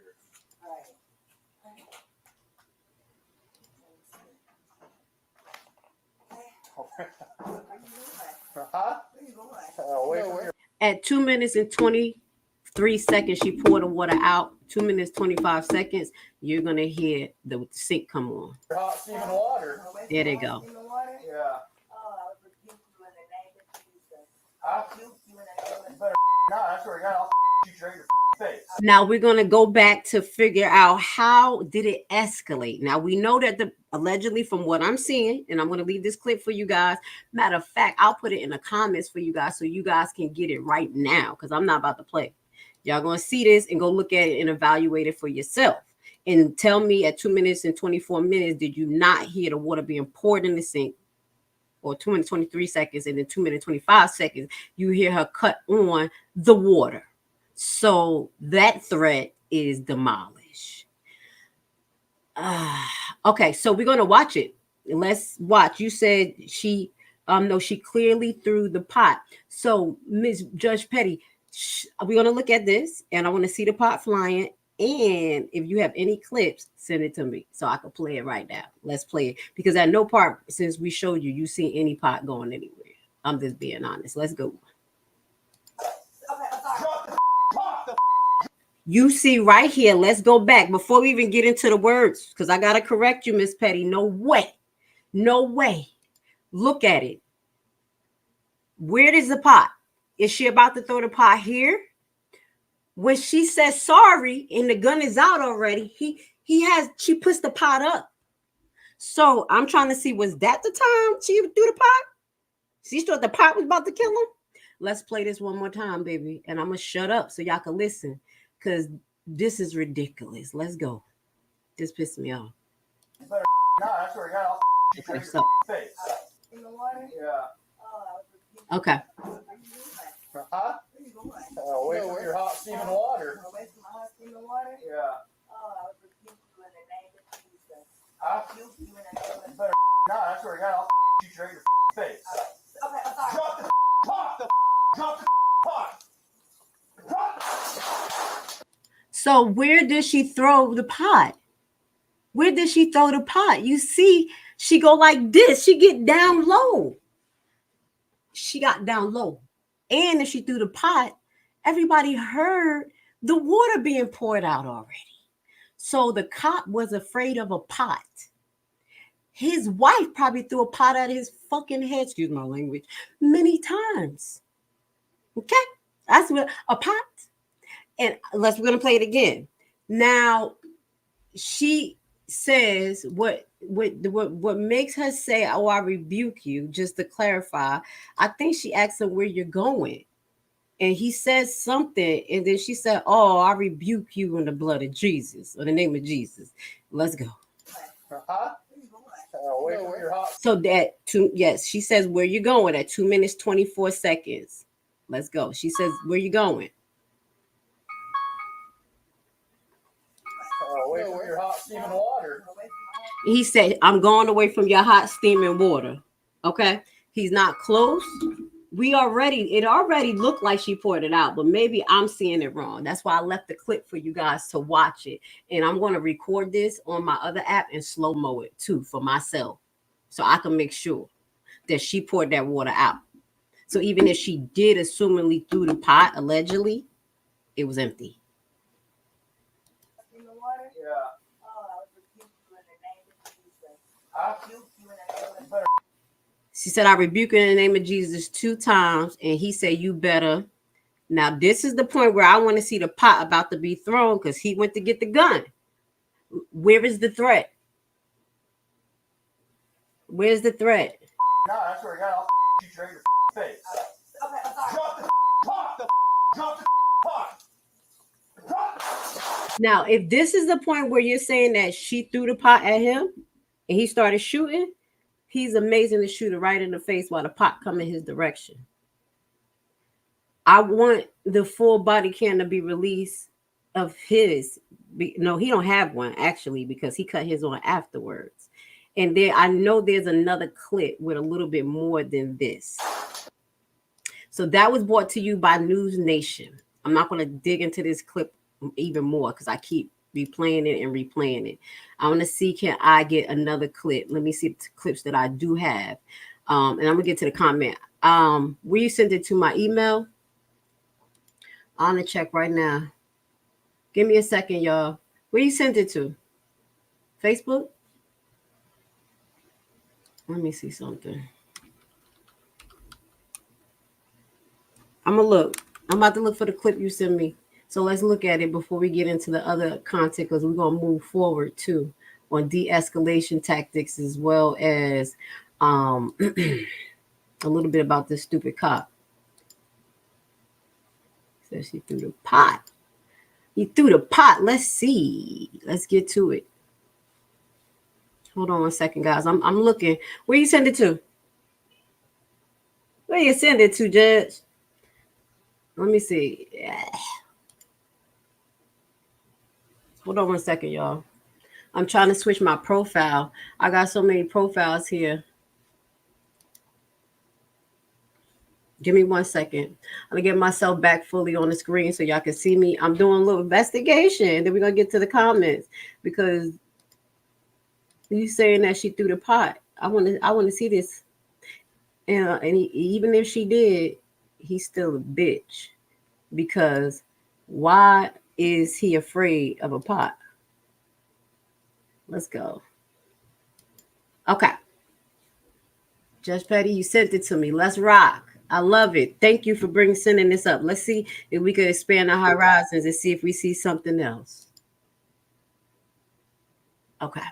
here. At 2 minutes and 23 seconds, she poured the water out. 2 minutes, 25 seconds, you're going to hear the sink come on. Hot steaming water. There they go. Yeah. I swear to God, I'll shoot you right in your face. Now we're going to go back to figure out how did it escalate. Now we know that allegedly from what I'm seeing, and I'm going to leave this clip for you guys. Matter of fact, I'll put it in the comments for you guys so you guys can get it right now because I'm not about to play. Y'all going to see this and go look at it and evaluate it for yourself. And tell me at 2 minutes and 24 minutes, did you not hear the water being poured in the sink? Or 2 minutes, 23 seconds, and then 2 minutes, 25 seconds, you hear her cut on the water. So that threat is demolished. Okay, so we're going to watch it. Let's watch. You said she clearly threw the pot. So Ms. Judge Petty, we're going to look at this, and I want to see the pot flying. And if you have any clips, send it to me so I can play it right now. Let's play it. Because at no part since we showed you, you see any pot going anywhere. I'm just being honest. Let's go. You see right here. Let's go back before we even get into the words. Because I got to correct you, Miss Petty. No way. No way. Look at it. Where is the pot? Is she about to throw the pot here? When she says sorry and the gun is out already, she puts the pot up. So I'm trying to see, was that the time she threw the pot? She thought the pot was about to kill him. Let's play this one more time, baby. And I'm going to shut up so y'all can listen because this is ridiculous. Let's go. This pissed me off. You better I swear to God, I'll shoot you in your face. In the water? Yeah. Okay. Away from your hot steaming water. Away from my hot steaming water? Yeah. I would rebuke you in the name of Jesus. I rebuke you in the name of Jesus. You better I swear to God, I'll shoot you right in your face. Okay, I'm sorry. Drop the pot. Drop the pot. Drop. So where did she throw the pot? Where did she throw the pot? You see, she go like this. She get down low. She got down low. And if she threw the pot, everybody heard the water being poured out already. So the cop was afraid of a pot. His wife probably threw a pot at his fucking head, excuse my language, many times. Okay? That's what a pot. And we're going to play it again. Now, she says what makes her say, oh, I rebuke you, just to clarify, I think she asked him where you're going. And he says something, and then she said, oh, I rebuke you in the blood of Jesus, or the name of Jesus. Let's go. So yes, she says where you going at 2 minutes, 24 seconds. Let's go. She says, where you going? steaming water. He said, I'm going away from your hot steaming water. Okay. He's not close. It already looked like she poured it out, but maybe I'm seeing it wrong. That's why I left the clip for you guys to watch it. And I'm going to record this on my other app and slow-mo it too for myself, so I can make sure that she poured that water out. So even if she did assumingly threw the pot, allegedly, it was empty. In the water? Yeah. Oh, I would rebuke you in the name of Jesus. I rebuke you in the name of Jesus. She said, I rebuke you in the name of Jesus 2 times. And he said, you better. Now, this is the point where I want to see the pot about to be thrown, because he went to get the gun. Where is the threat? Where's the threat? No, that's where I got all shoot you right in your face. Okay, I'm sorry. Drop the pot. Drop the pot. Drop the Now, if this is the point where you're saying that she threw the pot at him and he started shooting, he's amazing to shoot it right in the face while the pot come in his direction. I want the full body cam to be released of his. No, he don't have one actually, because he cut his on afterwards. And there, I know there's another clip with a little bit more than this. So that was brought to you by News Nation. I'm not going to dig into this clip even more because I keep replaying it and replaying it. I want to see, can I get another clip? Let me see the clips that I do have. And I'm going to get to the comment. Will you send it to my email? I'm going to check right now. Give me a second, y'all. Where you send it to? Facebook? Let me see something. I'm about to look for the clip you sent me. So let's look at it before we get into the other content, because we're going to move forward too on de-escalation tactics, as well as a little bit about this stupid cop. Says she threw the pot. He threw the pot. Let's see. Let's get to it. Hold on one second, guys. I'm looking. Where you send it to? Where you send it to, Judge? Let me see. Yeah. Hold on one second, y'all. I'm trying to switch my profile. I got so many profiles here. Give me 1 second. I'm going to get myself back fully on the screen so y'all can see me. I'm doing a little investigation. Then we're going to get to the comments, because you saying that she threw the pot. I want to see this. And even if she did, he's still a bitch, because why is he afraid of a pot? Let's go. Okay. Judge Petty, you sent it to me. Let's rock. I love it. Thank you for sending this up. Let's see if we could expand our horizons and see if we see something else. Okay.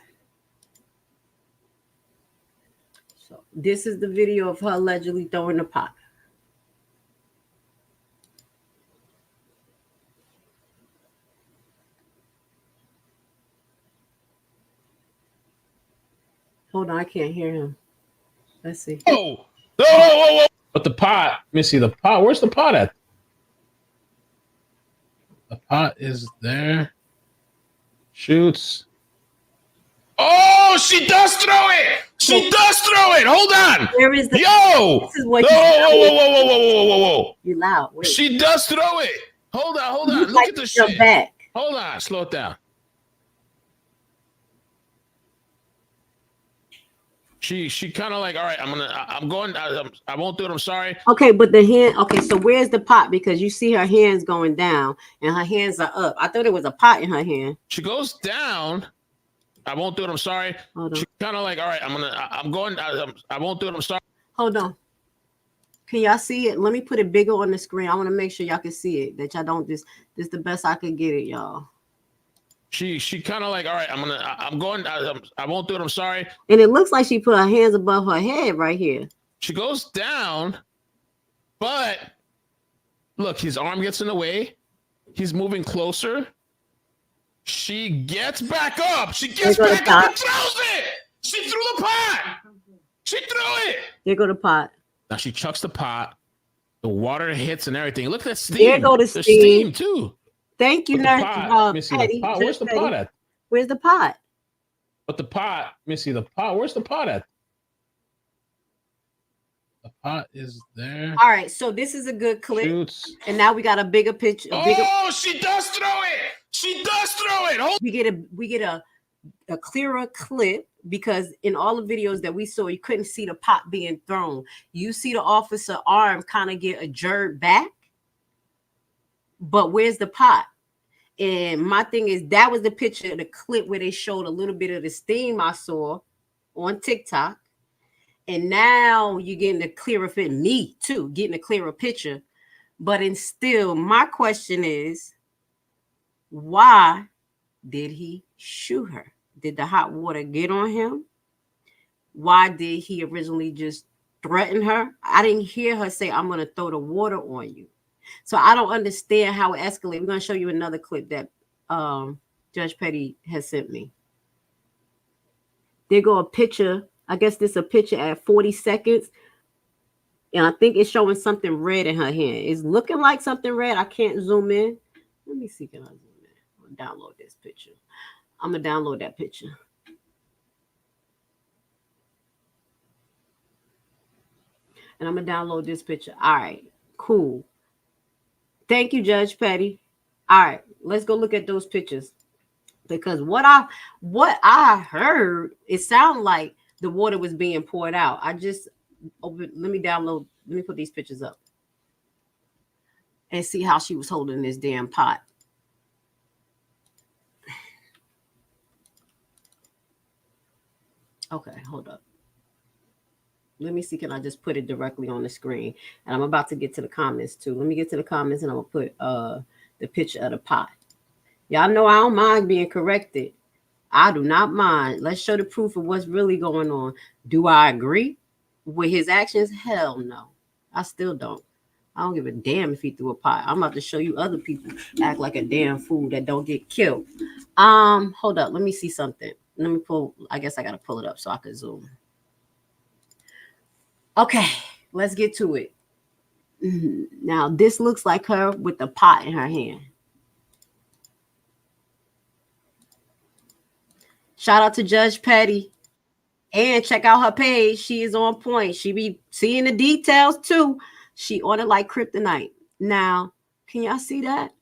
So this is the video of her allegedly throwing the pot. Hold on, I can't hear him. Let's see. Oh, whoa. But the pot, let me see the pot. Where's the pot at? The pot is there. Shoots. Oh, she does throw it. She does throw it. Hold on. Where is the? Yo. This is what Whoa. You loud. Wait. She does throw it. Hold on. You Look like at the your shit. back. Hold on. Slow it down. She kind of like, all right, I'm going, I won't do it. I'm sorry. Okay, but the hand, okay, so where's the pot? Because you see her hands going down and her hands are up. I thought it was a pot in her hand. She goes down. I won't do it. I'm sorry. She kind of like, all right, I won't do it. I'm sorry. Hold on. Can y'all see it? Let me put it bigger on the screen. I want to make sure y'all can see it, that y'all don't this is the best I could get it, y'all. She kind of like, all right, I won't do it. I'm sorry. And it looks like she put her hands above her head right here. She goes down, but look, his arm gets in the way. He's moving closer. She gets back up. She gets back up and throws it. She threw the pot. She threw it. There go the pot. Now she chucks the pot. The water hits and everything. Look at that steam. There go the steam. There's steam too. Thank you, Nurse. Where's the pot at? Where's the pot? But the pot, let me see the pot. Where's the pot at? The pot is there. All right, so this is a good clip. Shoots. And now we got a bigger picture. Oh, she does throw it. She does throw it. We get a clearer clip because in all the videos that we saw, you couldn't see the pot being thrown. You see the officer arm kind of get a jerk back. But where's the pot? And my thing is, that was the picture, the clip where they showed a little bit of the steam I saw on TikTok. And now you're getting a clearer fit, me too, getting a clearer picture. But still, my question is, why did he shoot her? Did the hot water get on him? Why did he originally just threaten her? I didn't hear her say, I'm going to throw the water on you. So I don't understand how it escalated. We're going to show you another clip that Judge Petty has sent me. There go a picture. I guess this is a picture at 40 seconds. And I think it's showing something red in her hand. It's looking like something red. I can't zoom in. Let me see. Can I zoom in? I'm going to download this picture. I'm going to download that picture. And I'm going to download this picture. All right. Cool. Thank you, Judge Petty. All right. Let's go look at those pictures. Because what I heard, it sounded like the water was being poured out. I just let me put these pictures up and see how she was holding this damn pot. Okay, hold up. Let me see, can I just put it directly on the screen? And I'm about to get to the comments too. Let me get to the comments and I'm gonna put the picture of the pot. Y'all know I don't mind being corrected. I do not mind. Let's show the proof of what's really going on. Do I agree with his actions? Hell no. I still don't. I don't give a damn if he threw a pot. I'm about to show you other people act like a damn fool that don't get killed. Hold up. Let me see something. Let me pull. I guess I got to pull it up so I can zoom. Okay, let's get to it. Now, this looks like her with the pot in her hand. Shout out to Judge Petty. And check out her page. She is on point. She be seeing the details too. She on it like kryptonite. Now, can y'all see that?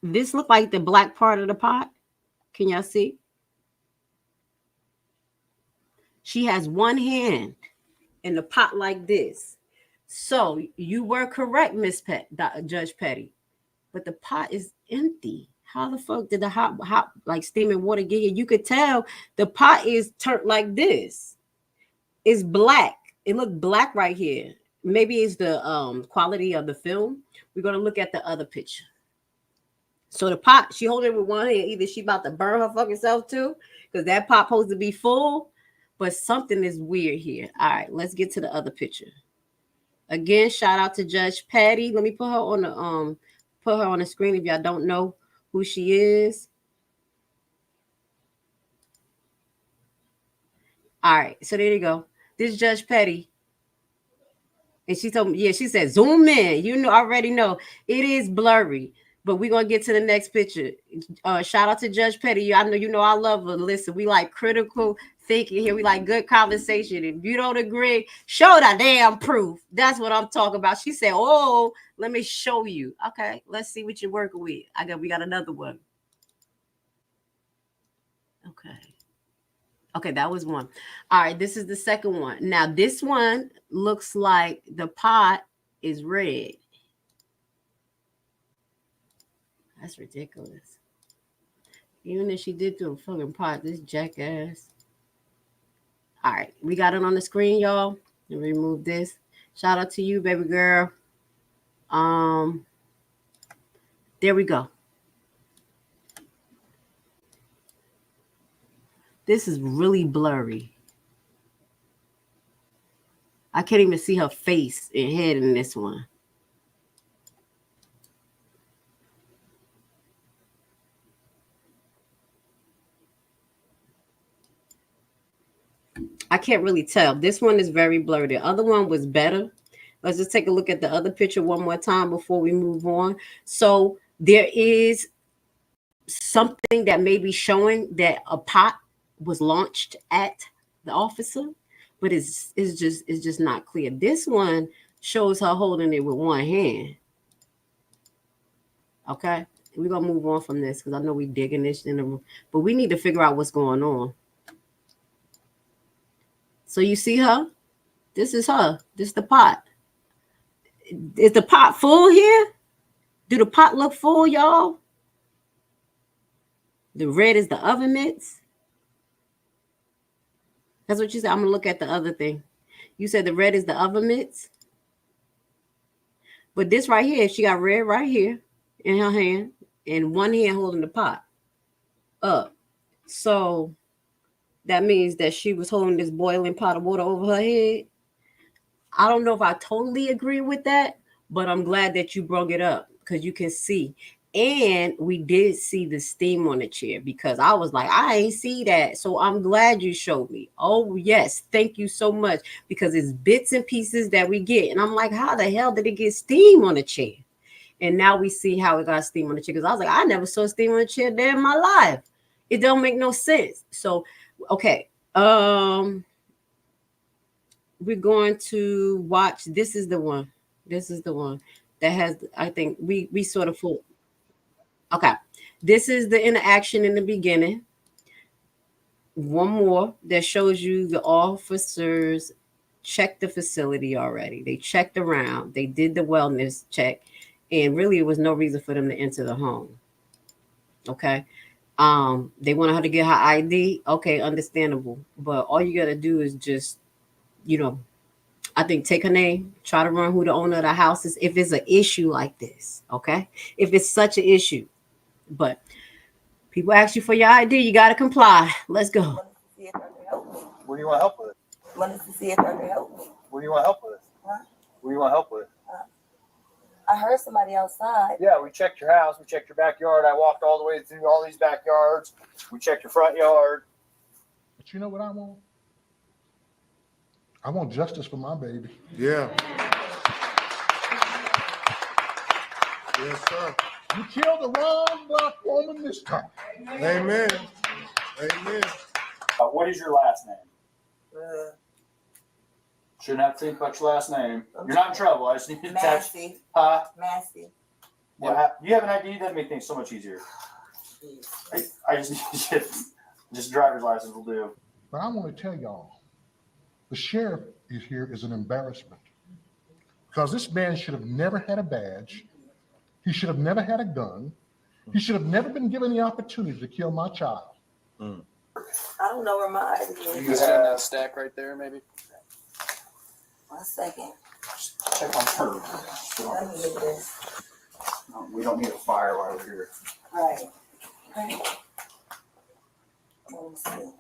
This look like the black part of the pot. Can y'all see? She has one hand in the pot like this. So you were correct, Judge Petty. But the pot is empty. How the fuck did the hot like steaming water get here? You could tell the pot is turned like this. It's black. It looked black right here. Maybe it's the quality of the film. We're gonna look at the other picture. So the pot, she holding it with one hand. Either she about to burn her fucking self too, because that pot supposed to be full, but something is weird here. All right, let's get to the other picture. Again, shout out to Judge Patty. Let me put her on the screen if y'all don't know who she is. All right, so there you go. This is Judge Petty. And she told me, yeah, she said, zoom in. You know, already know it is blurry, but we're going to get to the next picture. Shout out to Judge Petty. I know, you know, I love her. Listen, we like critical thinking here. We like good conversation. If you don't agree, show the damn proof. That's what I'm talking about. She said, oh, let me show you. Okay, let's see what you're working with. We got another one. Okay, that was one. All right, this is the second one. Now, this one looks like the pot is red. That's ridiculous. Even if she did do a fucking pot, this jackass. All right, we got it on the screen, y'all. Let me remove this. Shout out to you, baby girl. There we go. This is really blurry. I can't even see her face and head in this one. I can't really tell. This one is very blurry. The other one was better. Let's just take a look at the other picture one more time before we move on. So there is something that may be showing that a pot was launched at the officer, but it's just not clear. This one shows her holding it with one hand. Okay, we're gonna move on from this because I know we digging this in the room, but we need to figure out what's going on. So you see her? This is her. This is the pot. Is the pot full here? Do the pot look full, y'all? The red is the oven mitts. That's what you said. I'm gonna look at the other thing. You said the red is the oven mitts. But this right here, she got red right here in her hand and one hand holding the pot up. So that means that she was holding this boiling pot of water over her head. I don't know if I totally agree with that, but I'm glad that you brought it up because you can see. And we did see the steam on the chair because I was like, I ain't see that. So I'm glad you showed me. Oh, yes. Thank you so much because it's bits and pieces that we get. And I'm like, how the hell did it get steam on the chair? And now we see how it got steam on the chair because I was like, I never saw steam on a chair there in my life. It don't make no sense. So, okay. We're going to watch. This is the one. This is the one that has, I think we sort of fooled. Okay, this is the interaction in the beginning. One more that shows you the officers checked the facility already. They checked around. They did the wellness check, and really, it was no reason for them to enter the home. Okay, they wanted her to get her ID. Okay, understandable. But all you gotta do is just, I think take her name, try to run who the owner of the house is. If it's an issue like this, okay, if it's such an issue. But people ask you for your ID, you got to comply. Let's go. What do you want help with? Wanted to see if I could help me. What do you want help with? Huh? What do you want help with? I heard somebody outside. Yeah, we checked your house. We checked your backyard. I walked all the way through all these backyards. We checked your front yard. But you know what I want? I want justice for my baby. Yeah. Yes, sir. You killed the wrong black woman this time. Amen. Amen. What is your last name? Shouldn't have to think about your last name. You're not in trouble. I just need to attach. Massey. Massey. Yeah. You have an ID? That'd make things so much easier. I just need just driver's license will do. But I want to tell y'all, the sheriff is here is an embarrassment because this man should have never had a badge. He should have never had a gun. He should have never been given the opportunity to kill my child. I don't know where my ID is. You have that stack right there, maybe? 1 second. Check on her. Let me get this. We don't need a fire while we're here. Right. Okay. Let me see.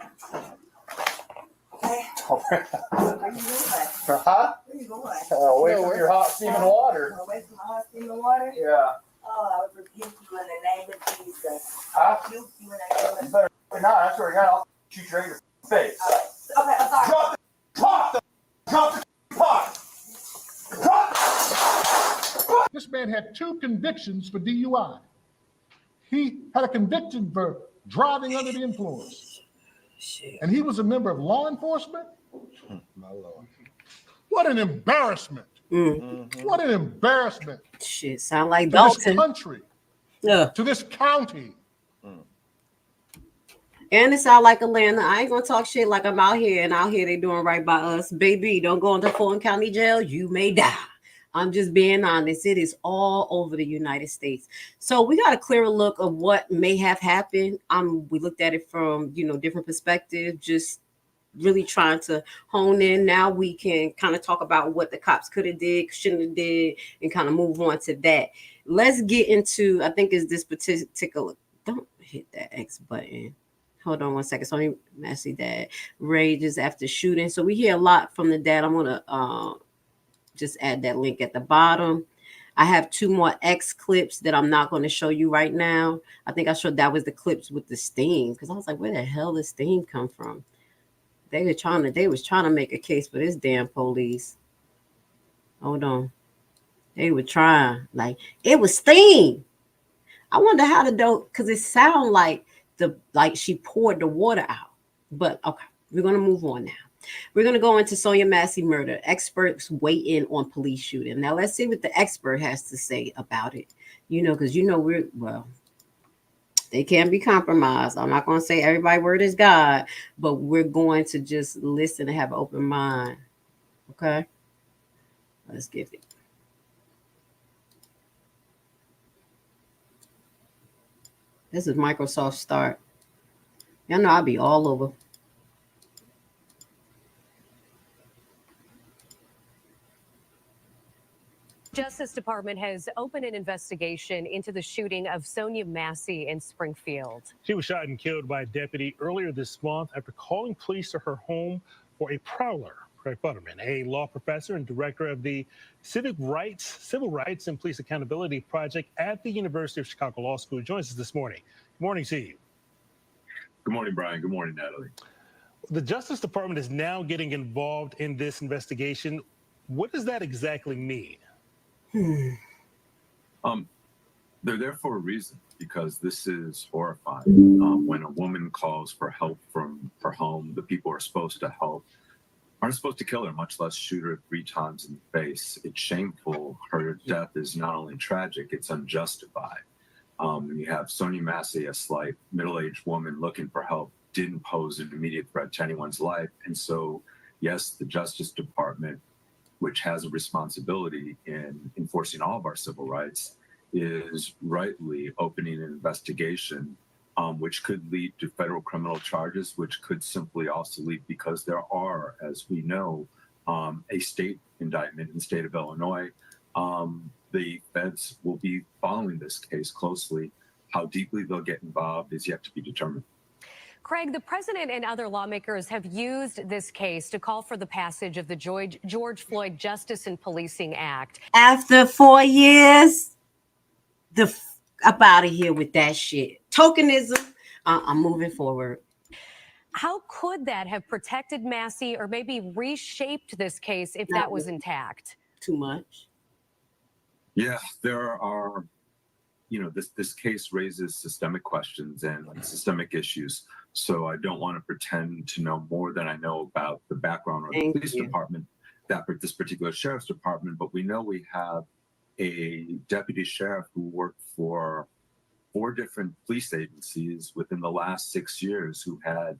Okay. Where you going? Huh? Where you going? Away from your hot steaming water. Away from my hot steaming water? Yeah. Oh, I would rebuke you in the name of Jesus. Huh? Rebuke you in the name of Jesus. Better not. That's where you got. I'll shoot you right in your face. Okay, I'm sorry. Drop the pot. Drop the pot. This man had 2 convictions for DUI. He had a conviction for driving under the influence. Shit. And he was a member of law enforcement. My Lord. What an embarrassment. What an embarrassment. Shit, sound like to this Dalton. country, to this county. And it sound like Atlanta. I ain't gonna talk shit like I'm out here and out here they doing right by us. Baby, don't go into Fulton County Jail. You may die. I'm just being honest. It is all over the United States. So we got a clearer look of what may have happened. We looked at it from, different perspectives, just really trying to hone in. Now we can kind of talk about what the cops could have did, shouldn't have did, and kind of move on to that. Let's get into, I think is this particular, don't hit that X button. Hold on 1 second. Sonya Massey dad rages after shooting. So we hear a lot from the dad. I'm going to just add that link at the bottom. I have 2 more X clips that I'm not going to show you right now. I think I showed that was the clips with the steam because I was like, where the hell did steam come from? They was trying to make a case for this damn police. Hold on. They were trying, like, it was steam. I wonder how the dope, because it sounds like she poured the water out. But okay, we're gonna move on now. We're gonna go into Sonya Massey murder. Experts weigh in on police shooting. Now let's see what the expert has to say about it. Because they can be compromised. I'm not gonna say everybody's word is God, but we're going to just listen and have an open mind. Okay, let's get it. This is Microsoft Start. Y'all know I'll be all over. Justice Department has opened an investigation into the shooting of Sonya Massey in Springfield. She was shot and killed by a deputy earlier this month after calling police to her home for a prowler. Craig Futterman, a law professor and director of the Civil Rights and Police Accountability Project at the University of Chicago Law School, joins us this morning. Good morning to you. Good morning, Brian. Good morning, Natalie. The Justice Department is now getting involved in this investigation. What does that exactly mean? They're there for a reason, because this is horrifying. When a woman calls for help from her home, the people who are supposed to help aren't supposed to kill her, much less shoot her 3 times in the face. It's shameful. Her death is not only tragic, it's unjustified. When you have Sonya Massey, a slight middle-aged woman looking for help, didn't pose an immediate threat to anyone's life. And so, yes, the Justice Department, which has a responsibility in enforcing all of our civil rights, is rightly opening an investigation, which could lead to federal criminal charges, which could simply also lead, because there are, as we know, a state indictment in the state of Illinois. The feds will be following this case closely. How deeply they'll get involved is yet to be determined. Craig, the president and other lawmakers have used this case to call for the passage of the George Floyd Justice and Policing Act. After 4 years, up out of here with that shit. Tokenism. I'm moving forward. How could that have protected Massey or maybe reshaped this case if that was intact? Too much. Yeah, there are, this case raises systemic questions and systemic issues. So I don't want to pretend to know more than I know about the background of the police department, this particular sheriff's department. But we know we have a deputy sheriff who worked for 4 different police agencies within the last 6 years, who had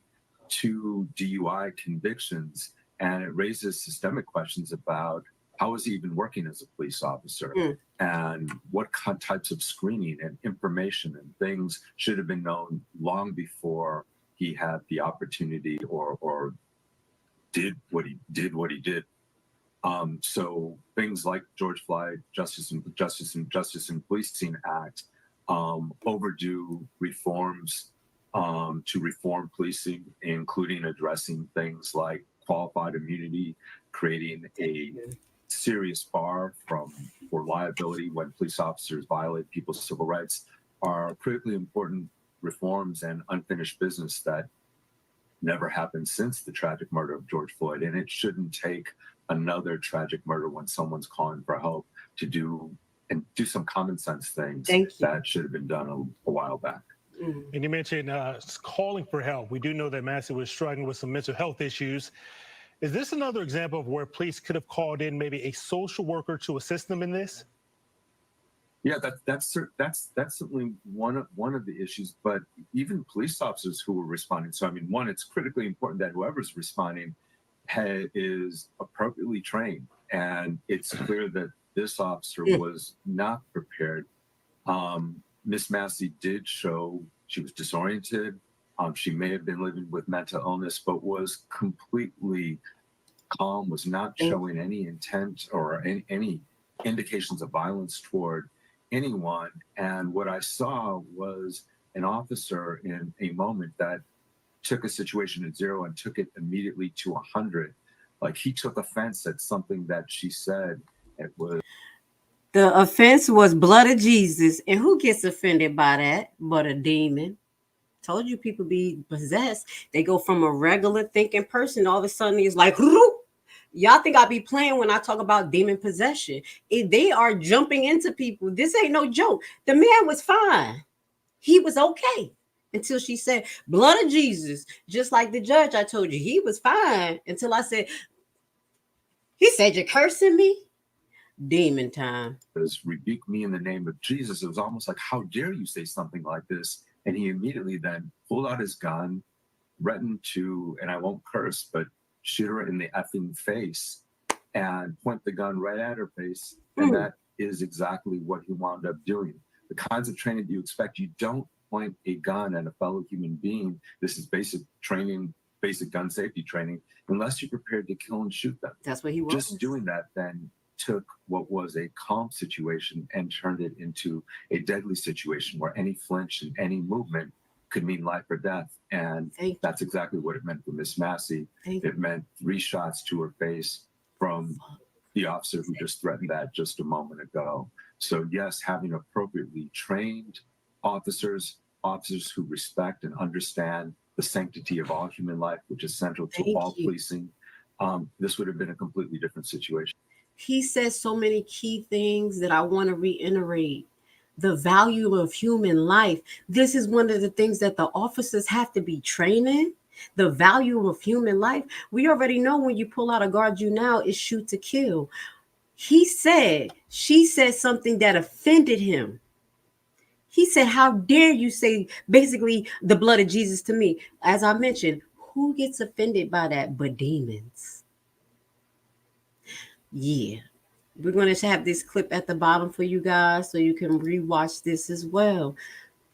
2 DUI convictions. And it raises systemic questions about how is he even working as a police officer, and what types of screening and information and things should have been known long before he had the opportunity or did what he did. So things like George Floyd Justice and Policing Act, overdue reforms to reform policing, including addressing things like qualified immunity, creating a serious bar for liability when police officers violate people's civil rights, are critically important reforms and unfinished business that never happened since the tragic murder of George Floyd. And it shouldn't take another tragic murder when someone's calling for help to do some common sense things that should have been done a while back. And you mentioned calling for help. We do know that Massey was struggling with some mental health issues. Is this another example of where police could have called in maybe a social worker to assist them in this? Yeah, that's certainly one of the issues. But even police officers who were responding. So I mean, one, it's critically important that whoever's responding is appropriately trained, and it's clear that this officer was not prepared. Miss Massey did show she was disoriented. She may have been living with mental illness, but was completely calm, was not showing any intent or any indications of violence toward anyone. And what I saw was an officer in a moment that took a situation at 0 and took it immediately to 100. Like, he took offense at something that she said. The offense was blood of Jesus. And who gets offended by that but a demon? Told you people be possessed. They go from a regular thinking person, all of a sudden he's like, Y'all think I be playing when I talk about demon possession. They are jumping into people. This ain't no joke. The man was fine. He was okay until she said, blood of Jesus. Just like the judge, I told you, he was fine until I said, he said, you're cursing me? Demon time. Rebuke me in the name of Jesus. It was almost like, how dare you say something like this? And he immediately then pulled out his gun, threatened to, and I won't curse, but shoot her in the effing face and point the gun right at her face. And that is exactly what he wound up doing. The kinds of training that you expect, you don't point a gun at a fellow human being. This is basic training, basic gun safety training, unless you're prepared to kill and shoot them. That's what he was. Just doing that then took what was a calm situation and turned it into a deadly situation where any flinch and any movement could mean life or death. And that's exactly what it meant for Miss Massey. It meant 3 shots to her face from the officer who just threatened that just a moment ago. So yes, having appropriately trained officers who respect and understand the sanctity of all human life, which is central to all policing, this would have been a completely different situation. He says so many key things that I want to reiterate. The value of human life. This is one of the things that the officers have to be training. The value of human life. We already know when you pull out a guard you now, it's shoot to kill. She said something that offended him. He said, how dare you say basically the blood of Jesus to me? As I mentioned, who gets offended by that but demons? Yeah. We're going to have this clip at the bottom for you guys so you can rewatch this as well.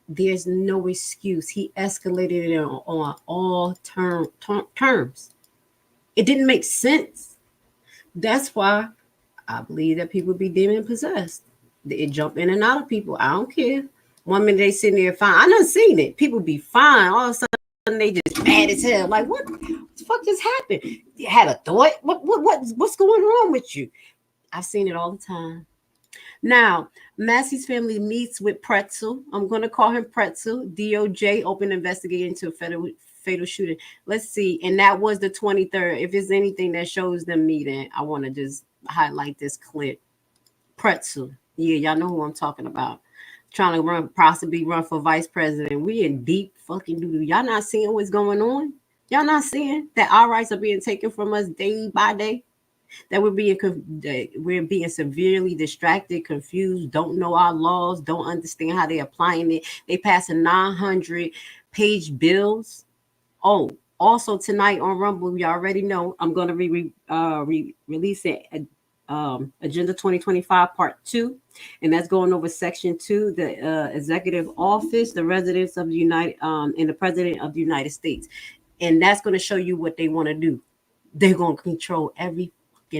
There's no excuse. He escalated it on all terms. It didn't make sense. That's why I believe that people be demon possessed. They jump in and out of people. I don't care. One minute they sitting there fine. I done seen it. People be fine. All of a sudden they just mad as hell. Like, what the fuck just happened? You had a thought? What's going on with you? I've seen it all the time. Now, Massey's family meets with Pritzker. I'm going to call him Pritzker. DOJ open investigation into a fatal shooting. Let's see. And that was the 23rd. If there's anything that shows them meeting, I want to just highlight this clip. Pritzker. Yeah, y'all know who I'm talking about. Trying to possibly run for vice president. We in deep fucking doo-doo. Y'all not seeing what's going on? Y'all not seeing that our rights are being taken from us day by day? That we're being severely distracted, confused, don't know our laws, don't understand how they're applying it. They passing 900-page bills. Oh, also tonight on Rumble, you already know I'm going to release it. Agenda 2025 Part 2, and that's going over Section 2, the Executive Office, the residents of the and the President of the United States, and that's going to show you what they want to do. They're going to control every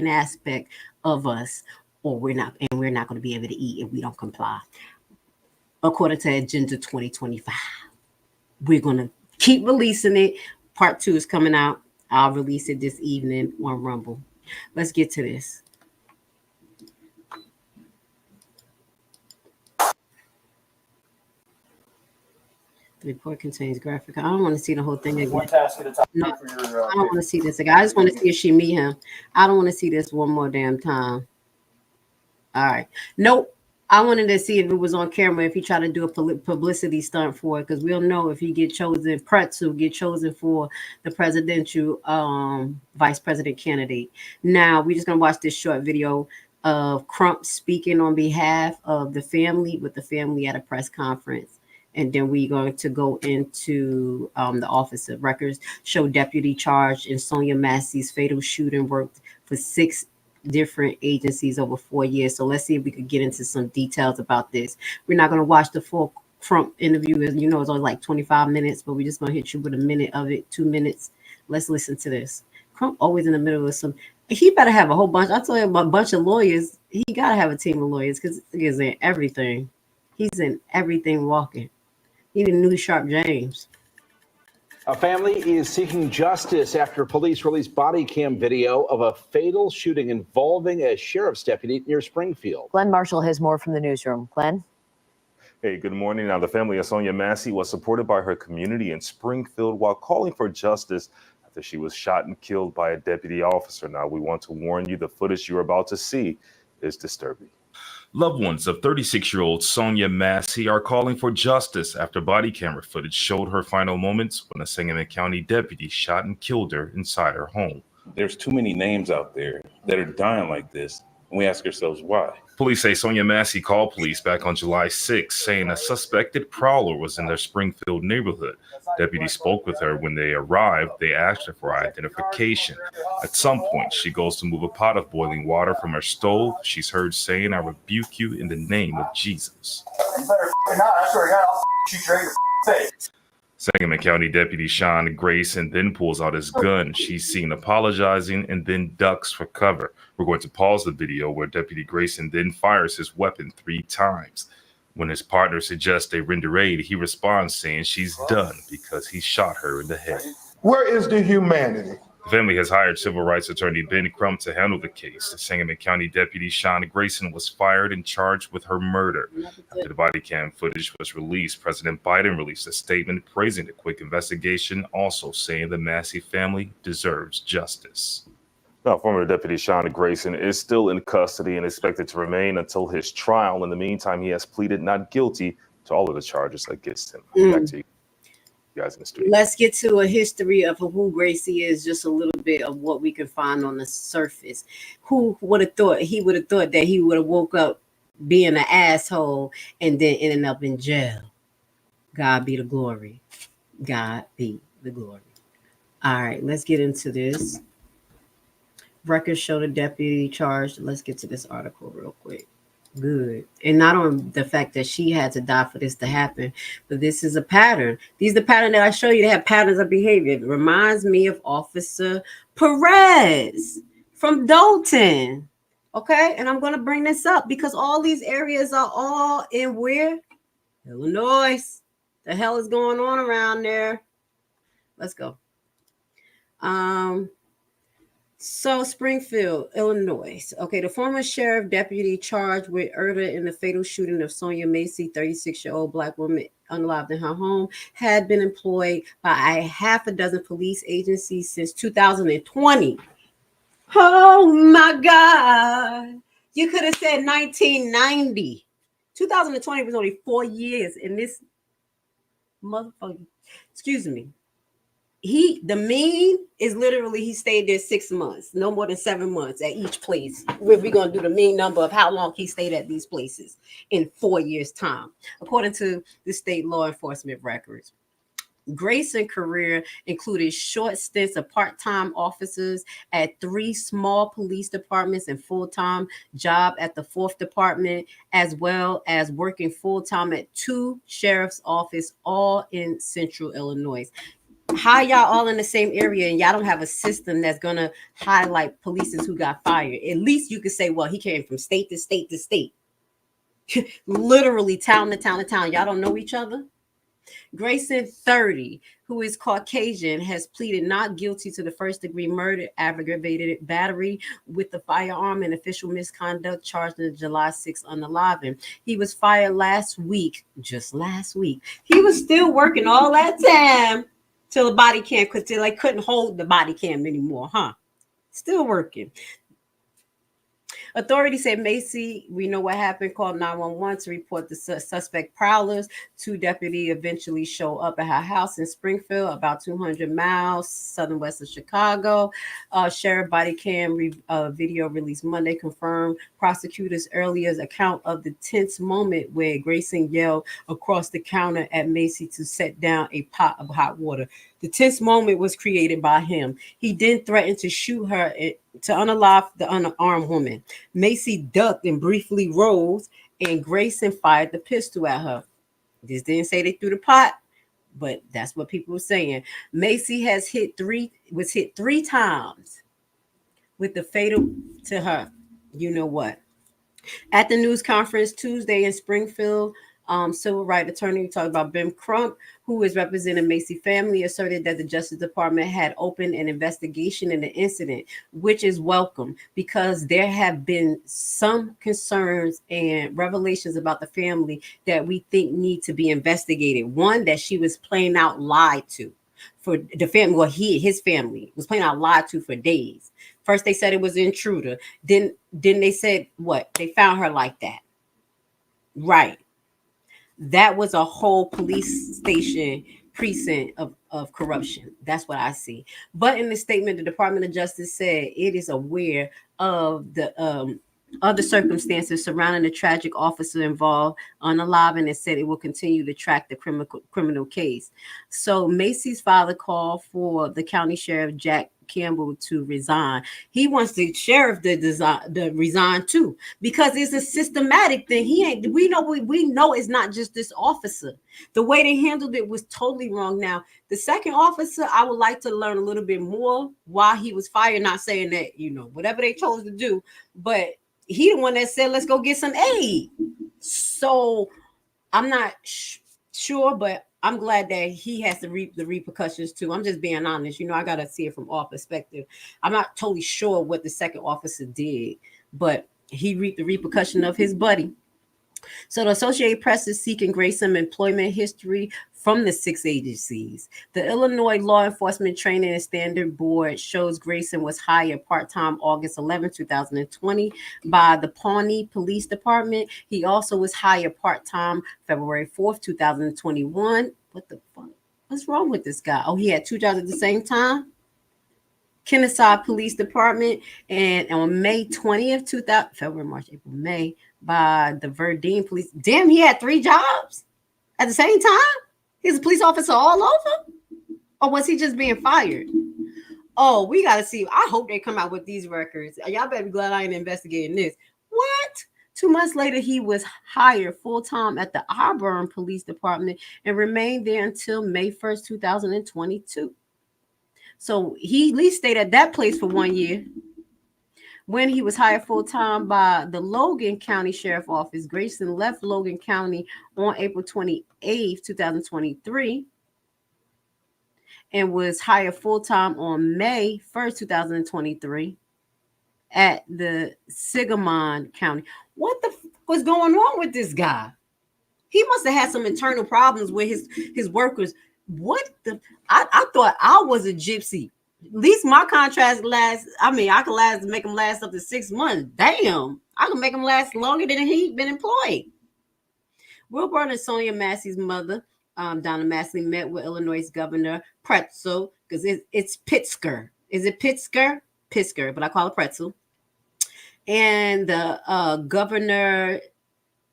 aspect of us, or we're not going to be able to eat if we don't comply. According to Agenda 2025, we're going to keep releasing it. Part 2 is coming out. I'll release it this evening on Rumble. Let's get to this. The report contains graphic. I don't want to see the whole thing again. One task at a time. No, I don't want to see this again. I just want to see if she meet him. I don't want to see this one more damn time. All right. Nope. I wanted to see if it was on camera, if he tried to do a publicity stunt for it, because we'll know if he get chosen, Pritzker get chosen for the presidential vice president candidate. Now, we're just going to watch this short video of Crump speaking on behalf of the family with the family at a press conference. And then we're going to go into the Office of Records, show deputy charged in Sonya Massey's fatal shooting, worked for 6 different agencies over 4 years. So let's see if we could get into some details about this. We're not going to watch the full Crump interview. As you know, it's only like 25 minutes, but we're just going to hit you with a minute of it, 2 minutes. Let's listen to this. Crump always in the middle of some. He better have a whole bunch. I told you about a bunch of lawyers. He got to have a team of lawyers because he's in everything. He's in everything walking. He the new Sharp James. A family is seeking justice after police released body cam video of a fatal shooting involving a sheriff's deputy near Springfield. Glenn Marshall has more from the newsroom. Glenn? Hey, good morning. Now, the family of Sonya Massey was supported by her community in Springfield while calling for justice after after she was shot and killed by a deputy officer. Now, we want to warn you, the footage you're about to see is disturbing. Loved ones of 36-year-old Sonya Massey are calling for justice after body camera footage showed her final moments when a Sangamon County deputy shot and killed her inside her home. There's too many names out there that are dying like this, and we ask ourselves why. Police say Sonya Massey called police back on July 6, saying a suspected prowler was in their Springfield neighborhood. Deputies spoke with her. When they arrived, they asked her for identification. At some point, she goes to move a pot of boiling water from her stove. She's heard saying, "I rebuke you in the name of Jesus." You better not. I swear to God, I'll shoot you right in your face. Sangamon County Deputy Sean Grayson then pulls out his gun. She's seen apologizing and then ducks for cover. We're going to pause the video where Deputy Grayson then fires his weapon 3 times. When his partner suggests they render aid, he responds saying she's done because he shot her in the head. Where is the humanity? The family has hired civil rights attorney Ben Crump to handle the case. The Sangamon County Deputy Sean Grayson was fired and charged with her murder. After the body cam footage was released, President Biden released a statement praising the quick investigation, also saying the Massey family deserves justice. Now, former Deputy Sean Grayson is still in custody and expected to remain until his trial. In the meantime, he has pleaded not guilty to all of the charges against him. Back to you guys in the studio. Let's get to a history of who Gracie is, just a little bit of what we can find on the surface. Who would have thought he would have thought that he would have woke up being an asshole and then ending up in jail? God be the glory. God be the glory. All right, let's get into this. Records show the deputy charged. Let's get to this article real quick. Good. And not on the fact that she had to die for this to happen, but this is a pattern. These are the pattern that I show you. They have patterns of behavior. It reminds me of Officer Perez from Dalton. Okay. And I'm going to bring this up because all these areas are all in where? Illinois. The hell is going on around there? Let's go. So Springfield, Illinois. Okay, the former sheriff deputy charged with murder in the fatal shooting of Sonya Massey, 36-year-old Black woman unalived in her home, had been employed by a half a dozen police agencies since 2020. Oh my God. You could have said 1990. 2020 was only 4 years in this motherfucker. Excuse me. The mean is literally he stayed there 6 months, no more than 7 months at each place. We're going to do the mean number of how long he stayed at these places in 4 years' time, according to the state law enforcement records. Grayson's career included short stints of part-time officers at 3 small police departments and full-time job at the 4th department, as well as working full-time at 2 sheriff's offices, all in central Illinois. How y'all all in the same area and y'all don't have a system that's gonna highlight police who got fired? At least you could say, well, he came from state to state to state. Literally town to town to town. Y'all don't know each other? Grayson, 30, who is Caucasian, has pleaded not guilty to the first-degree murder, aggravated battery with the firearm, and official misconduct charged in the July 6th unaliving. He was fired last week, just last week. He was still working all that time till the body cam, because they couldn't hold the body cam anymore, huh? Still working. Authorities said Massey, we know what happened, called 911 to report the suspect prowlers. 2 deputies eventually show up at her house in Springfield, about 200 miles southern west of Chicago. Sheriff body cam video released Monday confirmed prosecutors' earlier account of the tense moment where Grayson yelled across the counter at Massey to set down a pot of hot water. The tense moment was created by him. He then threatened to shoot her to unalive the unarmed woman. Massey ducked and briefly rose, and Grayson fired the pistol at her. This didn't say they threw the pot, but that's what people were saying. Massey was hit 3 times with the fatal to her. You know what? At the news conference Tuesday in Springfield, civil rights attorney talked about Ben Crump, who is representing Massey family, asserted that the Justice Department had opened an investigation in the incident, which is welcome because there have been some concerns and revelations about the family that we think need to be investigated. One, that she was plain out lied to. for the family. Well, his family was plain out lied to for days. First they said it was an intruder. Then they said what? They found her like that. Right. That was a whole police station precinct of corruption. That's what I see. But in the statement, the Department of Justice said it is aware of the circumstances surrounding the tragic officer involved unalive, and it said it will continue to track the criminal case. So Macy's father called for the county sheriff Jack Campbell to resign. He wants the sheriff to resign too, because it's a systematic thing. We know it's not just this officer. The way they handled it was totally wrong. Now, the second officer, I would like to learn a little bit more why he was fired. Not saying that, whatever they chose to do, but he the one that said, let's go get some aid. So I'm not sure, but I'm glad that he has to reap the repercussions too. I'm just being honest. I got to see it from all perspective. I'm not totally sure what the second officer did, but he reaped the repercussion of his buddy. So the Associated Press is seeking Grayson employment history from the 6 agencies. The Illinois Law Enforcement Training and Standard Board shows Grayson was hired part-time August 11, 2020 by the Pawnee Police Department. He also was hired part-time February 4th, 2021. What the fuck? What's wrong with this guy? Oh, he had 2 jobs at the same time? Kennesaw Police Department, and on May 20th, February, March, April, May, by the Verdine Police. Damn, he had 3 jobs at the same time? He's a police officer all over? Or was he just being fired? Oh, we got to see. I hope they come out with these records. Y'all better be glad I ain't investigating this. What? 2 months later, he was hired full-time at the Auburn Police Department and remained there until May 1st, 2022. So he at least stayed at that place for 1 year. When he was hired full-time by the Logan County Sheriff Office, Grayson left Logan County on April 28, 2023, and was hired full-time on May 1st, 2023 at the Sangamon County. What the was going on with this guy? He must have had some internal problems with his workers. What the? I thought I was a gypsy. At least my contracts last. I mean, I could make them last up to 6 months. Damn, I can make them last longer than he'd been employed. Wilbur and Sonya Massey's mother, Donna Massey, met with Illinois Governor Pritzker, because it's Pritzker. Is it Pritzker? Pritzker, but I call it Pretzel. And the Governor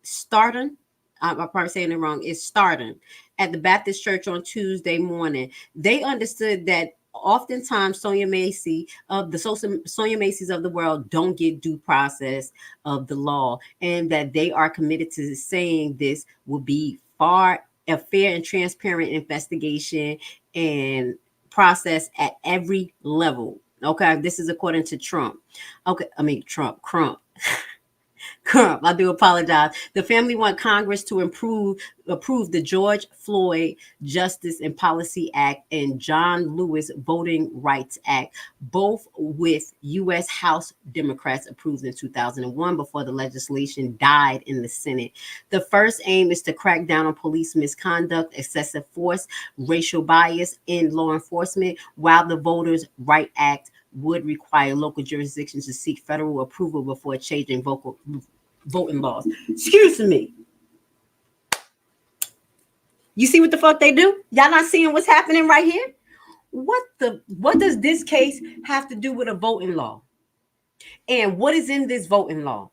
Starden, I'm probably saying it wrong, is Starden, at the Baptist Church on Tuesday morning. They understood that oftentimes Sonya Massey of the Sonya Macy's of the world don't get due process of the law, and that they are committed to saying this will be a fair and transparent investigation and process at every level. Okay, this is according to Trump. Okay, I mean Crump. I do apologize. The family want Congress to approve the George Floyd Justice and Policy Act and John Lewis Voting Rights Act, both with U.S. House Democrats approved in 2001 before the legislation died in the Senate. The first aim is to crack down on police misconduct, excessive force, racial bias in law enforcement, while the Voters' Right Act would require local jurisdictions to seek federal approval before changing voting laws. Excuse me. You see what the fuck they do? Y'all not seeing what's happening right here? What does this case have to do with a voting law? And what is in this voting law?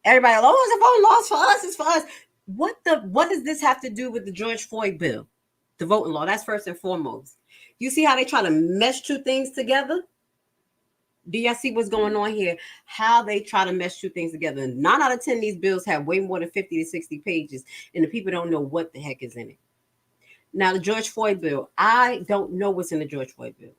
Everybody, it's a voting law, it's for us, it's for us. What does this have to do with the George Floyd bill? The voting law, that's first and foremost. You see how they try to mesh 2 things together? Do y'all see what's going on here? How they try to mesh 2 things together. 9 out of 10 of these bills have way more than 50 to 60 pages, and the people don't know what the heck is in it. Now, the George Floyd bill, I don't know what's in the George Floyd bill.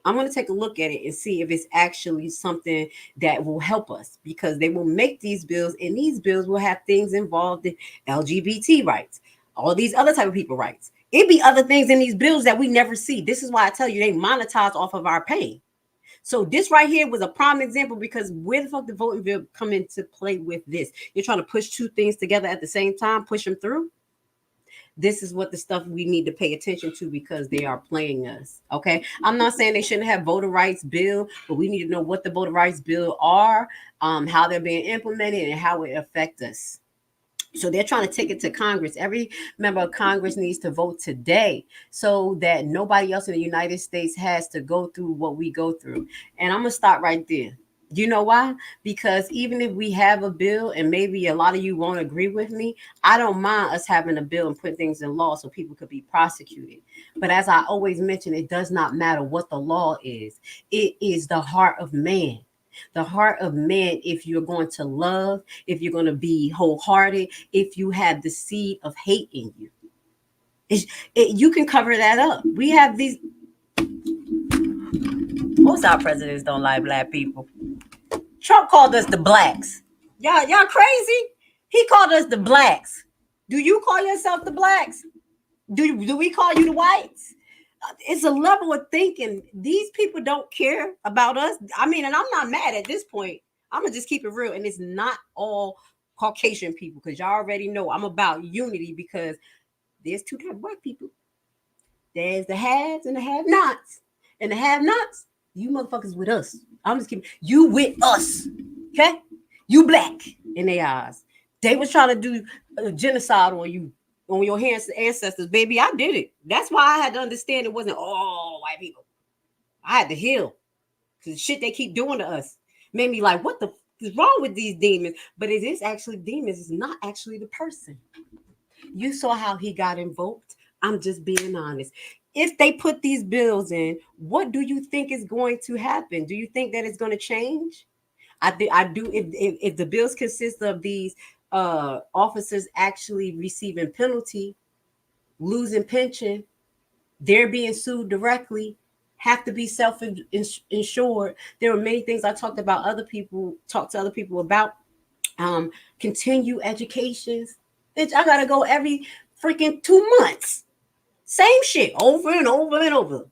I'm going to take a look at it and see if it's actually something that will help us, because they will make these bills, and these bills will have things involved in LGBT rights, all these other type of people rights. It'd be other things in these bills that we never see. This is why I tell you they monetize off of our pain. So this right here was a prime example, because where the fuck did voting bill come into play with this? You're trying to push 2 things together at the same time, push them through. this is what the stuff we need to pay attention to because they are playing us. Okay. I'm not saying they shouldn't have voter rights bill, but we need to know what the voter rights bill are, how they're being implemented, and how it affect us. So they're trying to take it to Congress. Every member of Congress needs to vote today so that nobody else in the United States has to go through what we go through. And I'm going to start right there. You know why? Because even if we have a bill, and maybe a lot of you won't agree with me, I don't mind us having a bill and put things in law so people could be prosecuted. But as I always mention, it does not matter what the law is. It is the heart of man. The heart of man, if you're going to love, if you're going to be wholehearted, if you have the seed of hate in you, you can cover that up. We have these. Most our presidents don't like black people. Trump called us the blacks. Y'all crazy? He called us the blacks. Do you call yourself the blacks? Do we call you the whites? It's a level of thinking. These people don't care about us. I mean, and I'm not mad at this point. I'm gonna just keep it real. And it's not all Caucasian people, because y'all already know I'm about unity, because there's two types of white people. There's the haves and the have-nots. And the have-nots, you motherfuckers with us. I'm just kidding. You with us. Okay? You black in their eyes. They was trying to do a genocide on you, on your ancestors, baby. I did it. That's why I had to understand it wasn't all white people. I had to heal, because the shit they keep doing to us made me like, what the is wrong with these demons? But it is actually demons. It's not actually the person. You saw how he got invoked. I'm just being honest. If they put these bills in, what do you think is going to happen? Do you think that it's going to change? I do. If the bills consist of these officers actually receiving penalty, losing pension, they're being sued directly, have to be self-insured. There are many things I talked to other people about. Continue educations. Bitch, I gotta go every freaking 2 months. Same shit over and over and over.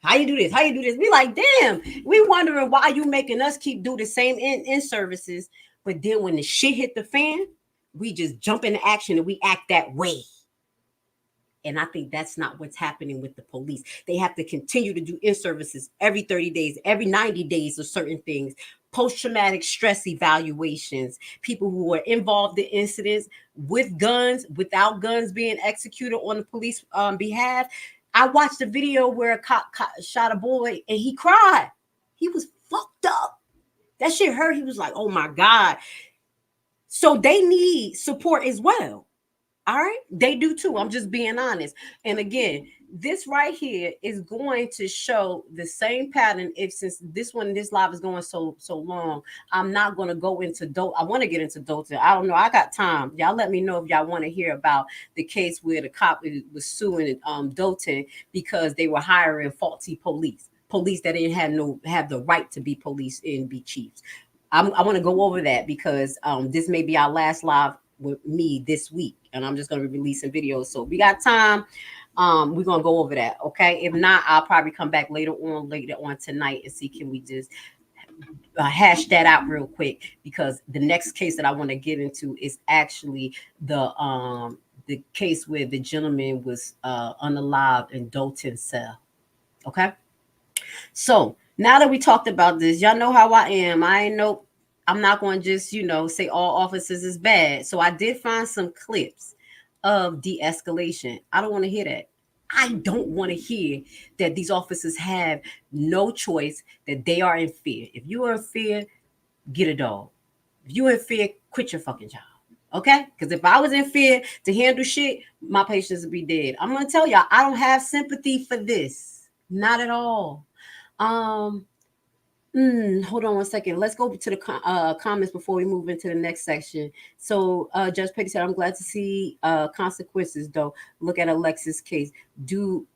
How you do this? How you do this? We like, damn, we wondering why you making us keep do the same in services. But then when the shit hit the fan, we just jump into action and we act that way. And I think that's not what's happening with the police. They have to continue to do in-services every 30 days, every 90 days of certain things, post-traumatic stress evaluations, people who are involved in incidents with guns, without guns being executed on the police behalf. I watched a video where a cop shot a boy and he cried. He was fucked up. That shit hurt. He was like, oh my God. So they need support as well. All right, they do too. I'm just being honest. And again, this right here is going to show the same pattern. Since this live is going so long, I'm not going to go into I want to get into Dalton. I don't know. I got time. Y'all let me know if y'all want to hear about the case where the cop was suing Dalton because they were hiring faulty police that didn't have the right to be police and be chiefs. I want to go over that because this may be our last live with me this week, and I'm just going to be releasing videos. So we got time. We're going to go over that. Okay. If not, I'll probably come back later on tonight and see, can we just hash that out real quick, because the next case that I want to get into is actually the case where the gentleman was unalived in Dalton cell. Okay. So now that we talked about this, y'all know how I am. I'm not going to just, say all officers is bad. So I did find some clips of de-escalation. I don't want to hear that. I don't want to hear that these officers have no choice, that they are in fear. If you are in fear, get a dog. If you're in fear, quit your fucking job. Okay? Because if I was in fear to handle shit, my patients would be dead. I'm going to tell y'all, I don't have sympathy for this. Not at all. Hold on one second. Let's go to the comments before we move into the next section. So Judge Petty said, I'm glad to see consequences, though. Look at Alexis' case. Dude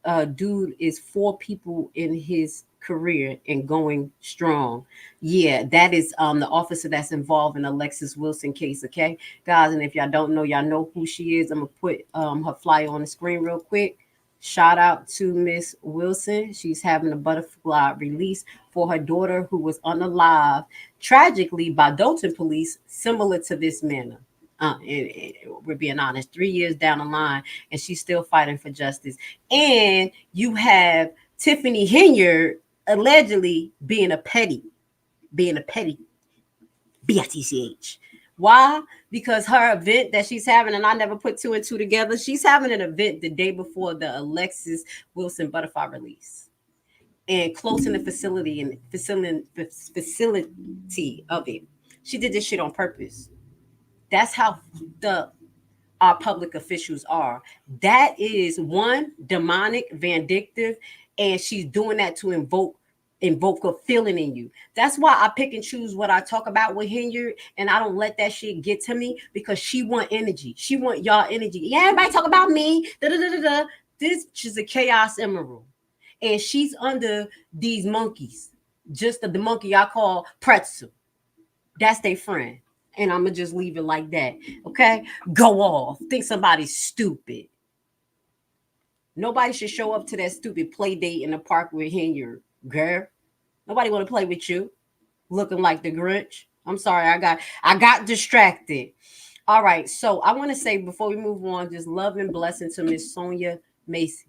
is 4 people in his career and going strong. Yeah, that is the officer that's involved in Alexis Wilson case. Okay, guys, and if y'all don't know, y'all know who she is. I'm gonna put her flyer on the screen real quick. Shout out to Miss Wilson. She's having a butterfly release for her daughter who was unalived tragically by Dalton police, similar to this manner. And we're being honest, 3 years down the line, and she's still fighting for justice. And you have Tiffany Henyard allegedly being a petty, B-I-T-C-H. Why? Because her event that she's having, and I never put two and two together, she's having an event the day before the Alexis Wilson butterfly release, and closing the facility and facility of it. She did this shit on purpose. That's how our public officials are. That is one, demonic, vindictive, and she's doing that to invoke a feeling in you. That's why I pick and choose what I talk about with Henyard, and I don't let that shit get to me, because she want energy. She want y'all energy. Yeah, everybody talk about me. Da-da-da-da-da. This is a chaos emerald, and she's under these monkeys. Just the monkey I call Pritzker. That's their friend. And I'm gonna just leave it like that. Okay, go off. Think somebody's stupid. Nobody should show up to that stupid play date in the park with Henyard, girl. Nobody want to play with you, looking like the Grinch. I'm sorry, I got distracted. All right, so I want to say before we move on, just love and blessing to Miss Sonya Massey.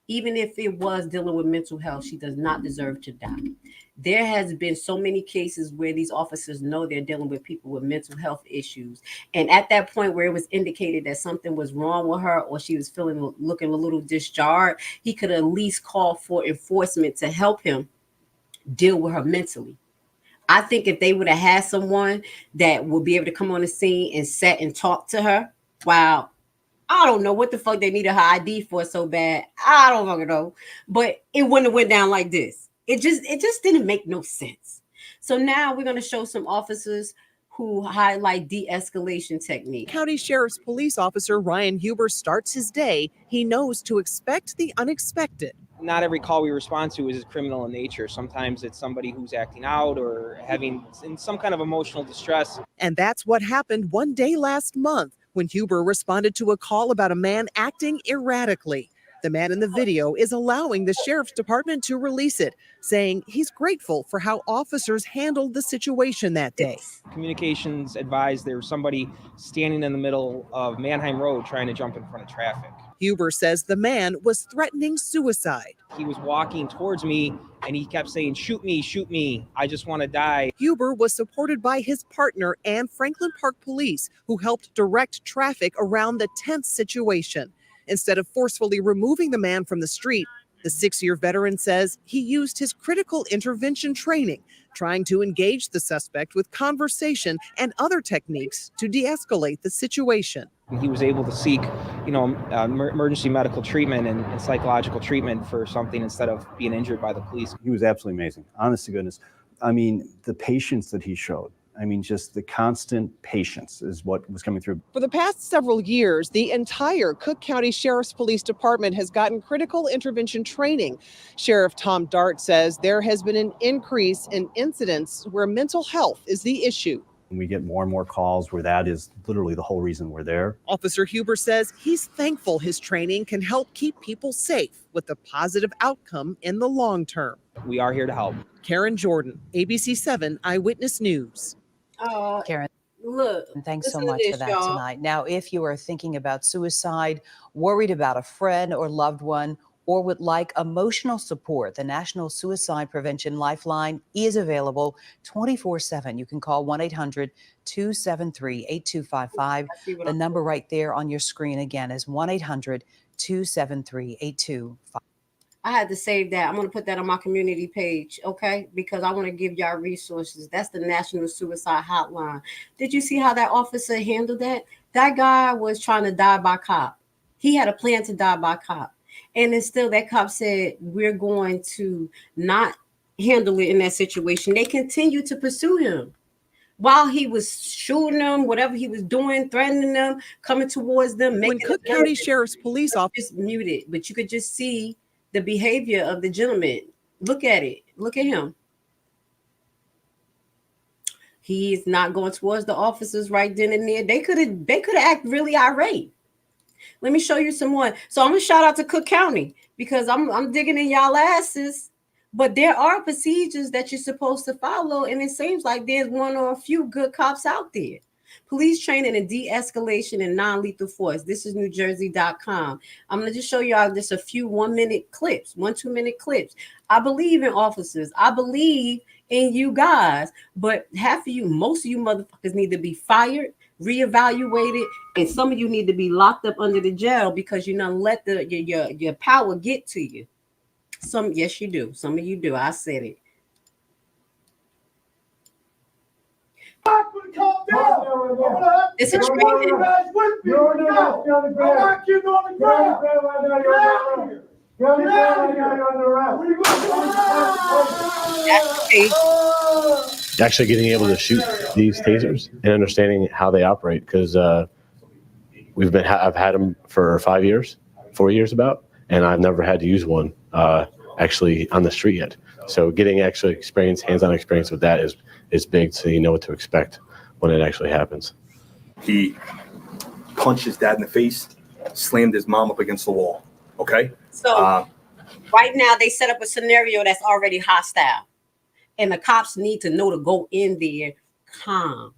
Even if it was dealing with mental health, she does not deserve to die. There has been so many cases where these officers know they're dealing with people with mental health issues. And at that point where it was indicated that something was wrong with her, or she was looking a little discharged, he could at least call for enforcement to help him deal with her mentally. I think if they would have had someone that would be able to come on the scene and sit and talk to her, wow, I don't know what the fuck they needed her ID for so bad. I don't fucking know. But it wouldn't have went down like this. It just didn't make no sense. So now we're going to show some officers who highlight de-escalation techniques. County Sheriff's Police Officer Ryan Huber starts his day. He knows to expect the unexpected. Not every call we respond to is criminal in nature. Sometimes it's somebody who's acting out or having some kind of emotional distress. And that's what happened one day last month when Huber responded to a call about a man acting erratically. The man in the video is allowing the sheriff's department to release it, saying he's grateful for how officers handled the situation that day. Communications advised there was somebody standing in the middle of Manheim Road trying to jump in front of traffic. Huber says the man was threatening suicide. He was walking towards me and he kept saying, shoot me, I just want to die. Huber was supported by his partner and Franklin Park Police, who helped direct traffic around the tense situation. Instead of forcefully removing the man from the street, the 6-year veteran says he used his critical intervention training, trying to engage the suspect with conversation and other techniques to de-escalate the situation. He was able to seek, emergency medical treatment and psychological treatment for something instead of being injured by the police. He was absolutely amazing, honest to goodness. I mean, the patience that he showed. I mean, just the constant patience is what was coming through. For the past several years, the entire Cook County Sheriff's Police Department has gotten critical intervention training. Sheriff Tom Dart says there has been an increase in incidents where mental health is the issue. We get more and more calls where that is literally the whole reason we're there. Officer Huber says he's thankful his training can help keep people safe with a positive outcome in the long term. We are here to help. Karen Jordan, ABC 7 Eyewitness News. Karen, look, thanks so listen to much this, for that y'all. tonight. Now, if you are thinking about suicide, worried about a friend or loved one, or would like emotional support, the National Suicide Prevention Lifeline is available 24/7. You can call 1-800-273-8255. The number right there on your screen again is 1-800-273-8255. I had to save that. I'm going to put that on my community page, okay? Because I want to give y'all resources. That's the National Suicide Hotline. Did you see how that officer handled that? That guy was trying to die by cop. He had a plan to die by cop. And then still that cop said, we're going to not handle it in that situation. They continued to pursue him while he was shooting them, whatever he was doing, threatening them, coming towards them. When Cook County Sheriff's Police Office just muted, but you could just see the behavior of the gentleman. Look at it. Look at him. He's not going towards the officers right then and there. They could have acted really irate. Let me show you some more. So I'm gonna shout out to Cook County because I'm digging in y'all asses. But there are procedures that you're supposed to follow, and it seems like there's one or a few good cops out there. Police training in de-escalation and non-lethal force. This is NewJersey.com. I'm going to just show y'all just a few 1 minute clips, 2 minute clips. I believe in officers. I believe in you guys, but half of you, most of you motherfuckers need to be fired, reevaluated, and some of you need to be locked up under the jail because you don't let your power get to you. Yes, you do. Some of you do. I said it. It's a training. You're on the ground. I'm not getting on the ground. Get out of here. Get out of here. You're on the ground. Actually getting able to shoot these tasers and understanding how they operate, because I've had them for 4 years about, and I've never had to use one actually on the street yet. So getting actually hands-on experience with that is big, so you know what to expect when it actually happens. He punched his dad in the face, slammed his mom up against the wall. Okay. So right now they set up a scenario that's already hostile, and the cops need to know to go in there calm.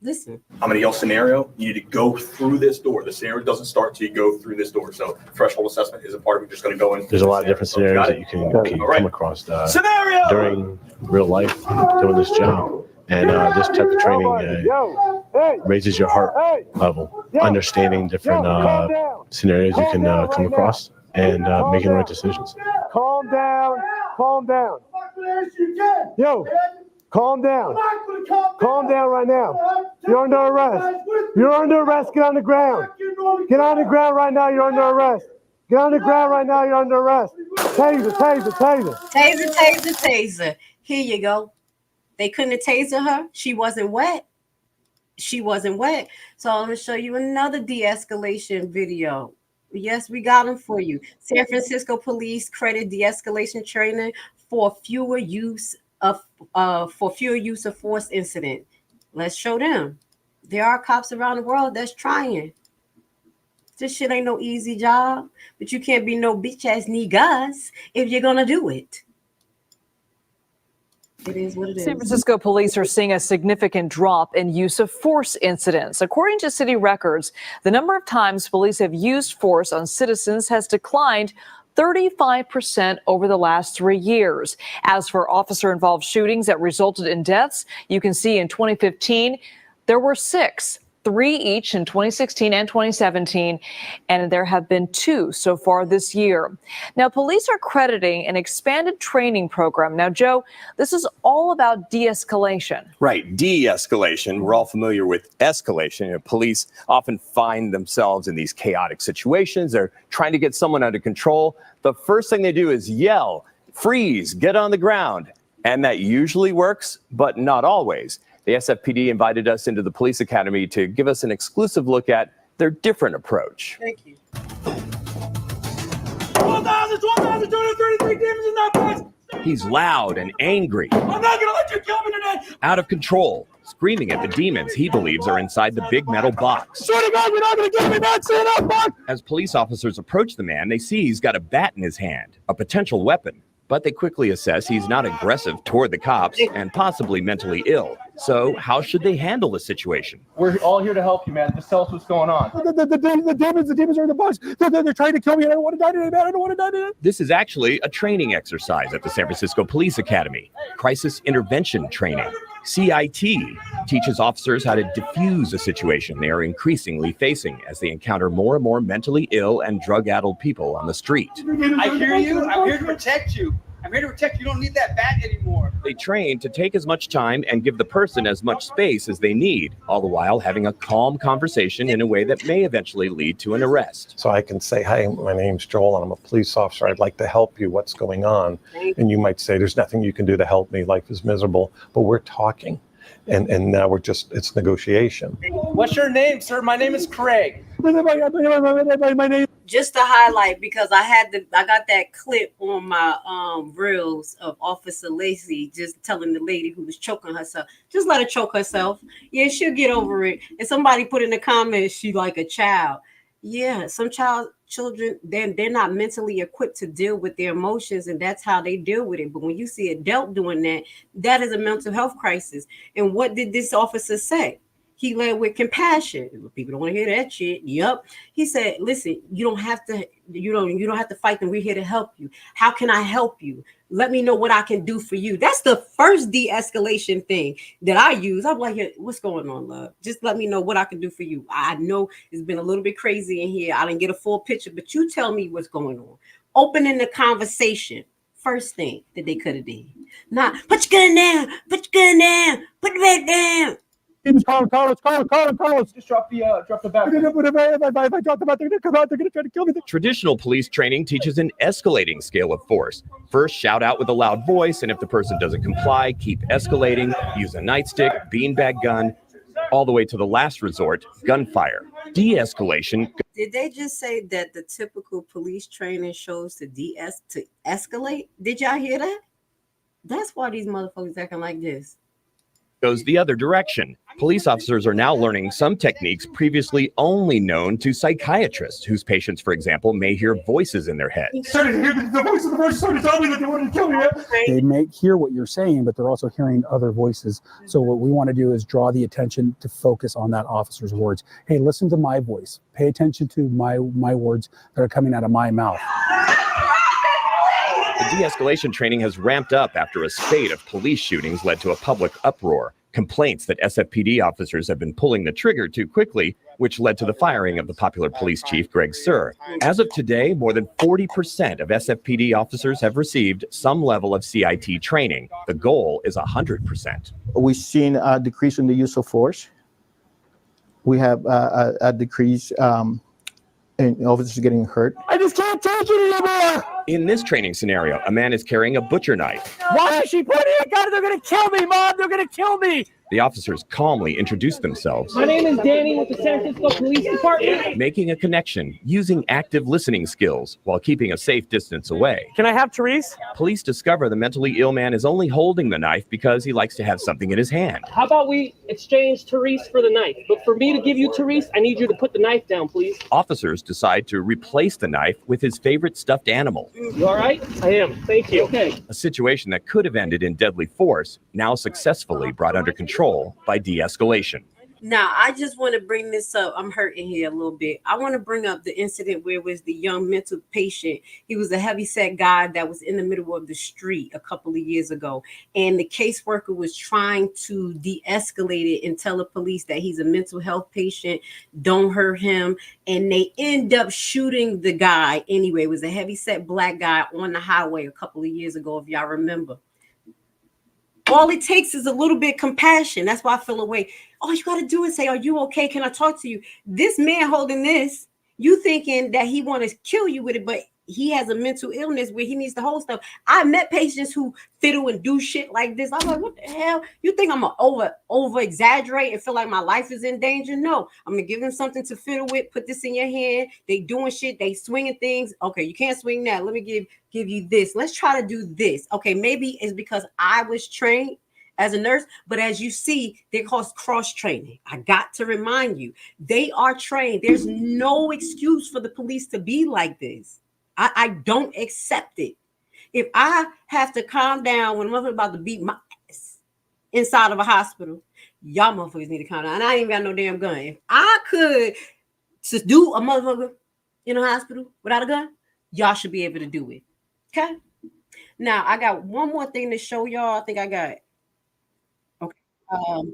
Listen. I'm gonna yell scenario. You need to go through this door. The scenario doesn't start till you go through this door. So threshold assessment is a part of it. Just gonna go in. There's a lot of different scenarios that you can come across Scenario! during real life doing this job. And this type of training raises your heart level, understanding different scenarios you can come across and making the right decisions. Calm down. Calm down. Yo, calm down. Calm down right now. You're under arrest. You're under arrest. Get on the ground. Get on the ground right now. You're under arrest. Get on the ground right now. You're under arrest. Taser, taser, taser. Taser, taser, taser. Here you go. They couldn't have tasered her. She wasn't wet. She wasn't wet. So I'm going to show you another de-escalation video. Yes, we got them for you. San Francisco police credit de-escalation training for fewer use of force incident. Let's show them. There are cops around the world that's trying. This shit ain't no easy job, but you can't be no bitch ass niggas if you're gonna do it. It is what it is. San Francisco police are seeing a significant drop in use of force incidents. According to city records, the number of times police have used force on citizens has declined 35% over the last 3 years. As for officer-involved shootings that resulted in deaths, you can see in 2015, there were 6. 3 each in 2016 and 2017, and there have been 2 so far this year. Now, police are crediting an expanded training program. Now, Joe, this is all about de-escalation. Right, de-escalation. We're all familiar with escalation. You know, police often find themselves in these chaotic situations. They're trying to get someone under control. The first thing they do is yell, freeze, get on the ground. And that usually works, but not always. The SFPD invited us into the police academy to give us an exclusive look at their different approach. Thank you. 12,233 demons in that place. He's loud and angry, I'm not gonna let you kill me today. out of control, screaming at the demons he believes are inside the big metal box. Swear to God, you're not gonna kill me, man. Say it up, fuck. As police officers approach the man, they see he's got a bat in his hand, a potential weapon. But they quickly assess he's not aggressive toward the cops and possibly mentally ill. So how should they handle the situation? We're all here to help you, man. Just tell us what's going on. The demons are in the box. They're trying to kill me. I don't want to die today, man. I don't want to die today. This is actually a training exercise at the San Francisco Police Academy. Crisis Intervention Training, CIT, teaches officers how to diffuse a situation they are increasingly facing as they encounter more and more mentally ill and drug-addled people on the street. I hear you. I'm here to protect you. I'm here to protect you. You don't need that bat anymore. They train to take as much time and give the person as much space as they need, all the while having a calm conversation in a way that may eventually lead to an arrest. So I can say, hi, my name's Joel, and I'm a police officer. I'd like to help you. What's going on? And you might say, there's nothing you can do to help me. Life is miserable. But we're talking. And now it's negotiation. What's your name, sir? My name is Craig. My name. Just to highlight, because I got that clip on my reels of Officer Lacey just telling the lady who was choking herself, just let her choke herself. Yeah, she'll get over it. And somebody put in the comments, she like a child. Yeah, some children, they're not mentally equipped to deal with their emotions, and that's how they deal with it. But when you see adult doing that, that is a mental health crisis. And what did this officer say? He led with compassion. People don't want to hear that shit. Yep. He said, listen, you don't have to fight them. We're here to help you. How can I help you? Let me know what I can do for you. That's the first de-escalation thing that I use. I'm like, hey, what's going on, love? Just let me know what I can do for you. I know it's been a little bit crazy in here. I didn't get a full picture, but you tell me what's going on. Opening the conversation. First thing that they could have did. Not, put your gun down. Put your gun down. Put it back down. Carlos. Just drop the bat. If I drop the bat, they're gonna come out. They're gonna try to kill me. Traditional police training teaches an escalating scale of force. First, shout out with a loud voice, and if the person doesn't comply, keep escalating. Use a nightstick, beanbag gun, all the way to the last resort, gunfire. De-escalation. Did they just say that the typical police training shows to escalate? Did y'all hear that? That's why these motherfuckers acting like this. Goes the other direction. Police officers are now learning some techniques previously only known to psychiatrists, whose patients, for example, may hear voices in their head. Started to hear the voice of the person started to tell me that they wanted to kill me. They may hear what you're saying, but they're also hearing other voices. So what we want to do is draw the attention to focus on that officer's words. Hey, listen to my voice. Pay attention to my words that are coming out of my mouth. The de-escalation training has ramped up after a spate of police shootings led to a public uproar. Complaints that SFPD officers have been pulling the trigger too quickly, which led to the firing of the popular police chief, Greg Suhr. As of today, more than 40% of SFPD officers have received some level of CIT training. The goal is 100%. We've seen a decrease in the use of force. We have a decrease in officers getting hurt. I just can't take it anymore. In this training scenario, a man is carrying a butcher knife. Why is she pointing a gun? They're gonna kill me, Mom. They're gonna kill me. The officers calmly introduce themselves. My name is Danny with the San Francisco Police Department. Making a connection, using active listening skills while keeping a safe distance away. Can I have Therese? Police discover the mentally ill man is only holding the knife because he likes to have something in his hand. How about we exchange Therese for the knife? But for me to give you Therese, I need you to put the knife down, please. Officers decide to replace the knife with his favorite stuffed animal. You all right? I am. Thank you. Okay. A situation that could have ended in deadly force, now successfully brought under control by de-escalation. Now, I just want to bring this up. I'm hurting here a little bit. I want to bring up the incident where it was the young mental patient. He was a heavyset guy that was in the middle of the street a couple of years ago. And the caseworker was trying to de-escalate it and tell the police that he's a mental health patient. Don't hurt him. And they end up shooting the guy anyway. It was a heavyset black guy on the highway a couple of years ago, if y'all remember. All it takes is a little bit of compassion. That's why I feel away. All you got to do is say, are you okay? Can I talk to you? This man holding this, you thinking that he want to kill you with it, but he has a mental illness where he needs to hold stuff. I met patients who fiddle and do shit like this. I'm like, what the hell? You think I'm gonna over exaggerate and feel like my life is in danger? No, I'm gonna give them something to fiddle with. Put this in your hand. They doing shit. They swinging things. Okay, you can't swing that. Let me give you this. Let's try to do this. Okay, maybe it's because I was trained as a nurse, but as you see, they call cross training. I got to remind you, they are trained. There's no excuse for the police to be like this. I don't accept it. If I have to calm down when I'm about to beat my ass inside of a hospital, y'all motherfuckers need to calm down. And I ain't even got no damn gun. If I could just do a motherfucker in a hospital without a gun, y'all should be able to do it. Okay? Now, I got one more thing to show y'all. I think I got, okay.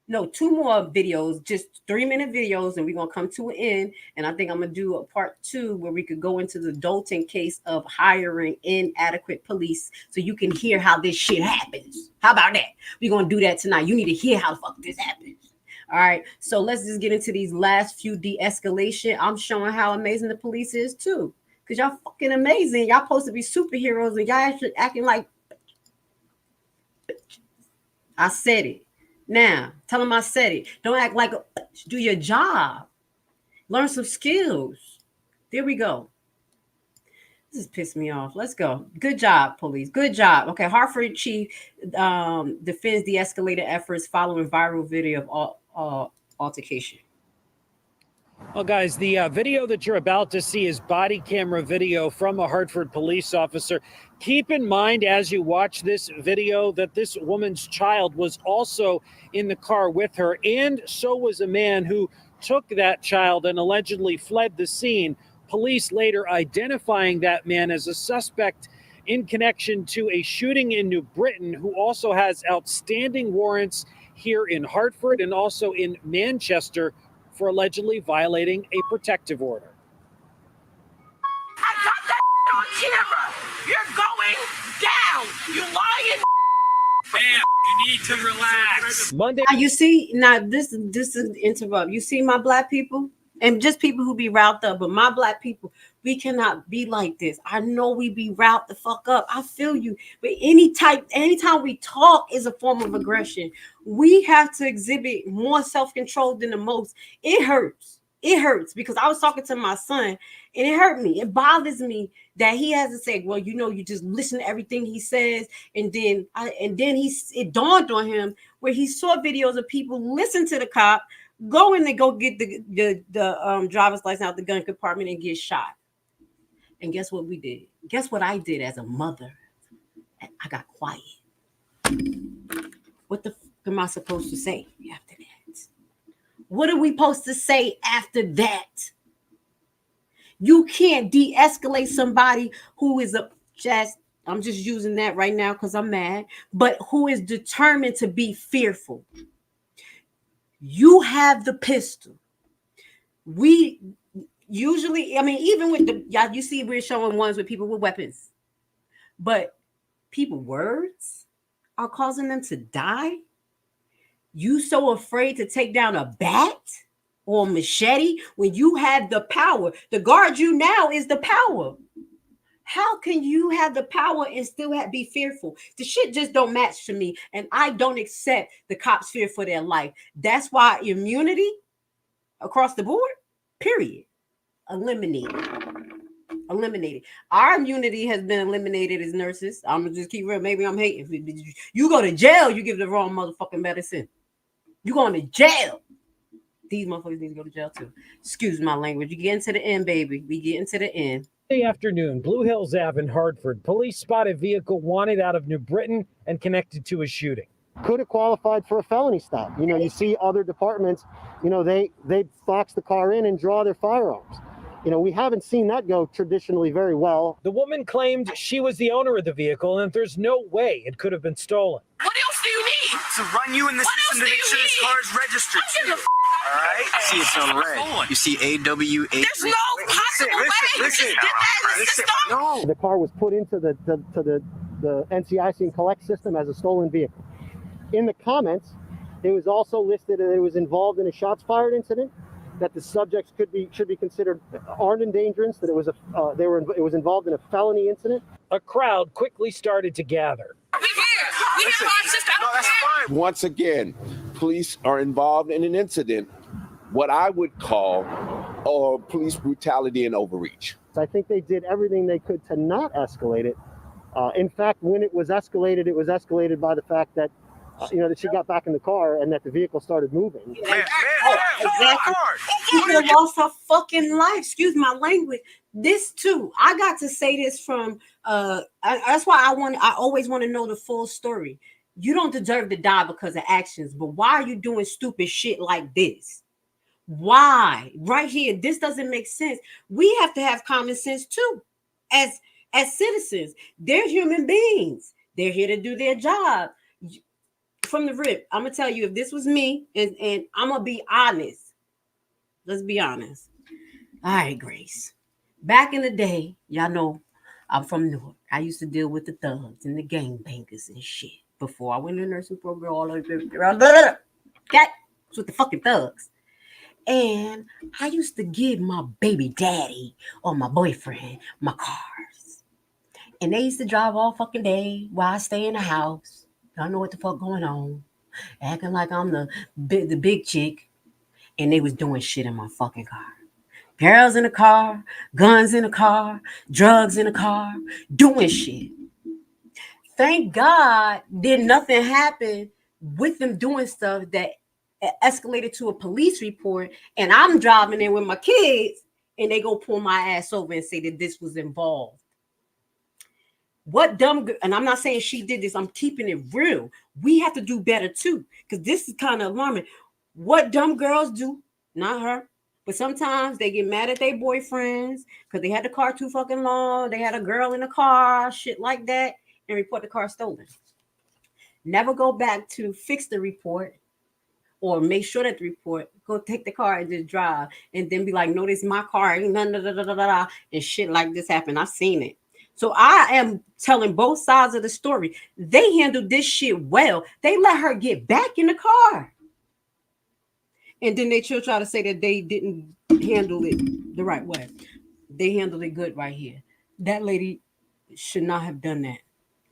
No, 2 more videos, just 3-minute videos, and we're going to come to an end. And I think I'm going to do a part 2 where we could go into the Dalton case of hiring inadequate police so you can hear how this shit happens. How about that? We're going to do that tonight. You need to hear how the fuck this happens. All right. So let's just get into these last few de-escalation. I'm showing how amazing the police is too. Because y'all fucking amazing. Y'all supposed to be superheroes and y'all actually acting like, I said it. Now, tell them I said it. Don't act like do your job. Learn some skills. There we go. This is pissing me off. Let's go. Good job, police. Good job. Okay, Hartford chief defends de-escalated efforts following viral video of altercation. Well, guys, the video that you're about to see is body camera video from a Hartford police officer. Keep in mind as you watch this video that this woman's child was also in the car with her, and so was a man who took that child and allegedly fled the scene. Police later identifying that man as a suspect in connection to a shooting in New Britain, who also has outstanding warrants here in Hartford and also in Manchester for allegedly violating a protective order. I got that on camera. You're going down. You lying. Bam. You need to relax. Monday. Now, you see, now this is interrupt. You see my black people and just people who be riled up, but my black people, we cannot be like this. I know we be riled the fuck up. I feel you. But anytime we talk is a form of aggression. We have to exhibit more self-control than the most. It hurts. It hurts because I was talking to my son and it hurt me. It bothers me that he has to say, well, you know, you just listen to everything he says. And then it dawned on him where he saw videos of people listen to the cop, go in and go get the driver's license out the gun compartment and get shot. And guess what we did? Guess what I did as a mother? I got quiet. What the fuck am I supposed to say after that? What are we supposed to say after that? You can't de-escalate somebody who is I'm just using that right now because I'm mad, but who is determined to be fearful. You have the pistol. We usually, I mean, even with y'all, you see we're showing ones with people with weapons, but people's words are causing them to die. You so afraid to take down a bat or a machete when you had the power. The guard you now is the power. How can you have the power and still be fearful? The shit just don't match to me. And I don't accept the cops' fear for their life. That's why immunity across the board, period, eliminated. Our immunity has been eliminated as nurses. I'm gonna just keep real. Maybe I'm hating. You go to jail, you give the wrong motherfucking medicine. You going to jail. These motherfuckers need to go to jail too. Excuse my language. You get into the end, baby. We get into the end. Monday afternoon, Blue Hills Ave in Hartford. Police spot a vehicle wanted out of New Britain and connected to a shooting. Could have qualified for a felony stop. You know, you see other departments, you know, they box the car in and draw their firearms. You know, we haven't seen that go traditionally very well. The woman claimed she was the owner of the vehicle and there's no way it could have been stolen. What else do you need? To run you in the system to make sure this car is registered. All right? See, it's on red. You see AWA. There's no possible way you can get that in the system. No. The car was put into the NCIC and collect system as a stolen vehicle. In the comments, it was also listed that it was involved in a shots fired incident, that the subjects should be considered armed endangerance, that it was involved in a felony incident. A crowd quickly started to gather. Once again, police are involved in an incident, what I would call police brutality and overreach. I think they did everything they could to not escalate it. In fact, when it was escalated by the fact that that she got back in the car and that the vehicle started moving. Exactly. She could have lost her fucking life. Excuse my language. This too. I got to say this from that's why I always want to know the full story. You don't deserve to die because of actions, but why are you doing stupid shit like this? Why? Right here, this doesn't make sense. We have to have common sense too. As citizens, they're human beings. They're here to do their job. From the rip, I'm gonna tell you, if this was me, and I'm gonna be honest. Let's be honest. All right, Grace. Back in the day, y'all know I'm from Newark. I used to deal with the thugs and the gangbangers and shit before I went to the nursing program. All over that was with the fucking thugs. And I used to give my baby daddy or my boyfriend my cars. And they used to drive all fucking day while I stay in the house. I don't know what the fuck going on. Acting like I'm the big chick. And they was doing shit in my fucking car. Girls in the car, guns in the car, drugs in the car, doing shit. Thank God did nothing happen with them doing stuff that escalated to a police report, and I'm driving in with my kids, and they go pull my ass over and say that this was involved. What dumb, and I'm not saying she did this, I'm keeping it real. We have to do better too, because this is kind of alarming. What dumb girls do, not her, but sometimes they get mad at their boyfriends because they had the car too fucking long, they had a girl in the car, shit like that, and report the car stolen. Never go back to fix the report or make sure that the report, go take the car and just drive, and then be like, no, this is my car, and shit like this happened. I've seen it. So I am telling both sides of the story. They handled this shit well. They let her get back in the car. And then they still try to say that they didn't handle it the right way. They handled it good right here. That lady should not have done that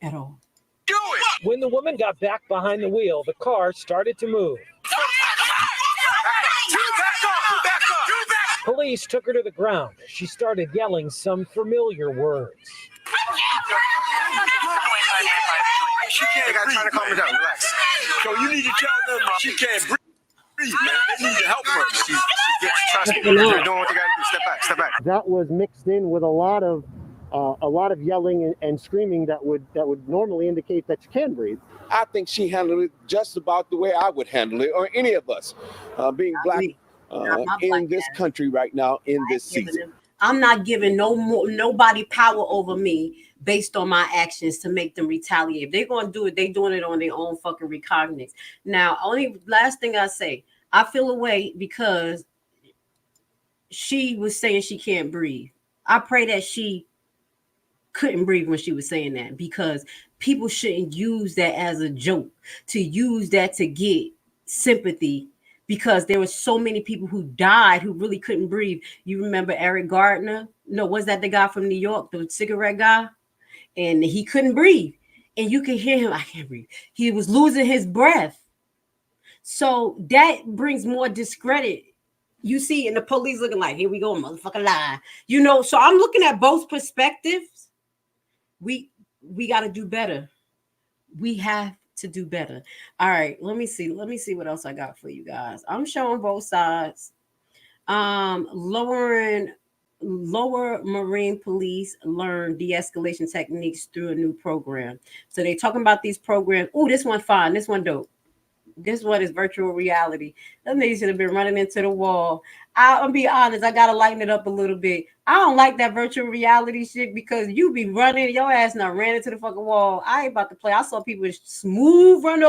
at all. Do it! When the woman got back behind the wheel, the car started to move. Police took her to the ground. She started yelling some familiar words. She can't. I trying to calm her down. Relax. So you need to tell them she can't breathe, man. They need to help her. Trust me. They're doing what they got to do. Step back. Step back. That was mixed in with a lot of yelling and screaming that would normally indicate that you can breathe. I think she handled it just about the way I would handle it, or any of us, being black in this country right now in this season. I'm not giving nobody power over me based on my actions to make them retaliate. If they're going to do it, they're doing it on their own fucking recognizance. Now, only last thing I say, I feel away because she was saying she can't breathe. I pray that she couldn't breathe when she was saying that, because people shouldn't use that as a joke, to use that to get sympathy, because there were so many people who died who really couldn't breathe. You remember Eric Gardner? No, was that the guy from New York, the cigarette guy? And he couldn't breathe. And you can hear him, I can't breathe. He was losing his breath. So that brings more discredit. You see, and the police looking like, here we go, motherfucker lie. You know, so I'm looking at both perspectives. We got to do better. We have to do better. All right, let me see what else I got for you guys. I'm showing both sides. Lower Marine Police learn de-escalation techniques through a new program. So they're talking about these programs. Oh, this one fine. This one dope. This one is virtual reality. That nigga should have been running into the wall. I'll be honest, I gotta lighten it up a little bit. I don't like that virtual reality shit, because you be running, your ass not ran into the fucking wall. I ain't about to play. I saw people smooth run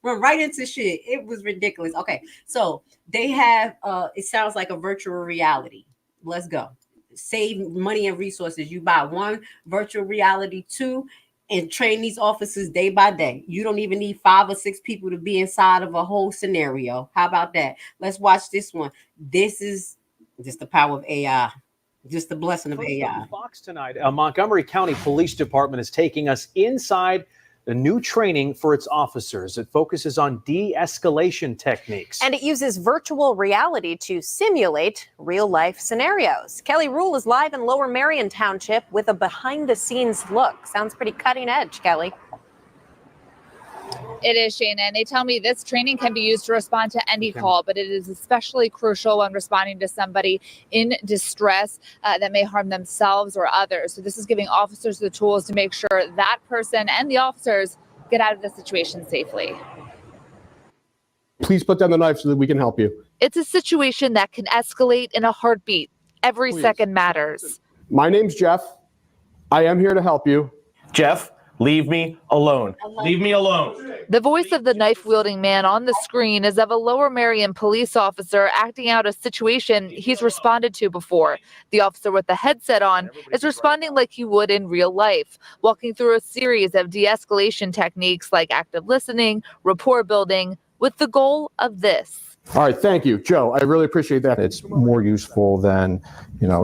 right into shit. It was ridiculous. Okay, so they have it sounds like a virtual reality. Let's go. Save money and resources. You buy one virtual reality 2 and train these officers day by day. You don't even need 5 or 6 people to be inside of a whole scenario. How about that? Let's watch this one. This is just the power of AI. Just the blessing of AI. Fox tonight, Montgomery County Police Department is taking us inside the new training for its officers. It focuses on de-escalation techniques. And it uses virtual reality to simulate real-life scenarios. Kelly Rule is live in Lower Merion Township with a behind-the-scenes look. Sounds pretty cutting edge, Kelly. It is, Shana, and they tell me this training can be used to respond to any call, but it is especially crucial when responding to somebody in distress that may harm themselves or others. So this is giving officers the tools to make sure that person and the officers get out of the situation safely. Please put down the knife so that we can help you. It's a situation that can escalate in a heartbeat. Every second matters. My name's Jeff. I am here to help you. Jeff, leave me alone. Leave me alone. The voice of the knife-wielding man on the screen is of a Lower Merion police officer acting out a situation he's responded to before. The officer with the headset on is responding like he would in real life, walking through a series of de-escalation techniques like active listening, rapport building, with the goal of this. All right, thank you, Joe. I really appreciate that. It's more useful than,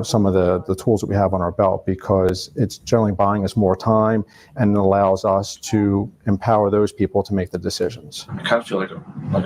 some of the tools that we have on our belt, because it's generally buying us more time and it allows us to empower those people to make the decisions. I kind of feel like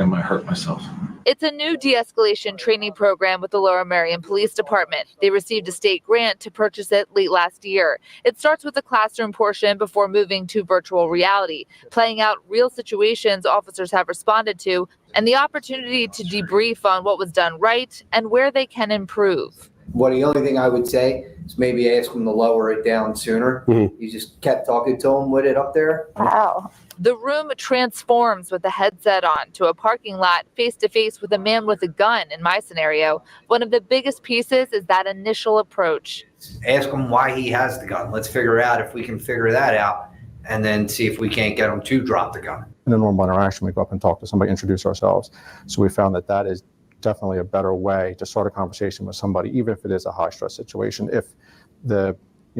I might hurt myself. It's a new de-escalation training program with the Lower Merion Police Department. They received a state grant to purchase it late last year. It starts with a classroom portion before moving to virtual reality, playing out real situations officers have responded to and the opportunity to debrief on what was done right and where they can improve. Well, the only thing I would say is maybe ask them to lower it down sooner. You just kept talking to them with it up there. Wow. The room transforms with the headset on to a parking lot face to face with a man with a gun. In my scenario, one of the biggest pieces is that initial approach. Ask him why he has the gun. Let's figure out if we can figure that out, and then see if we can't get him to drop the gun. In a normal interaction, we go up and talk to somebody, introduce ourselves. So we found that that is definitely a better way to start a conversation with somebody, even if it is a high stress situation, if the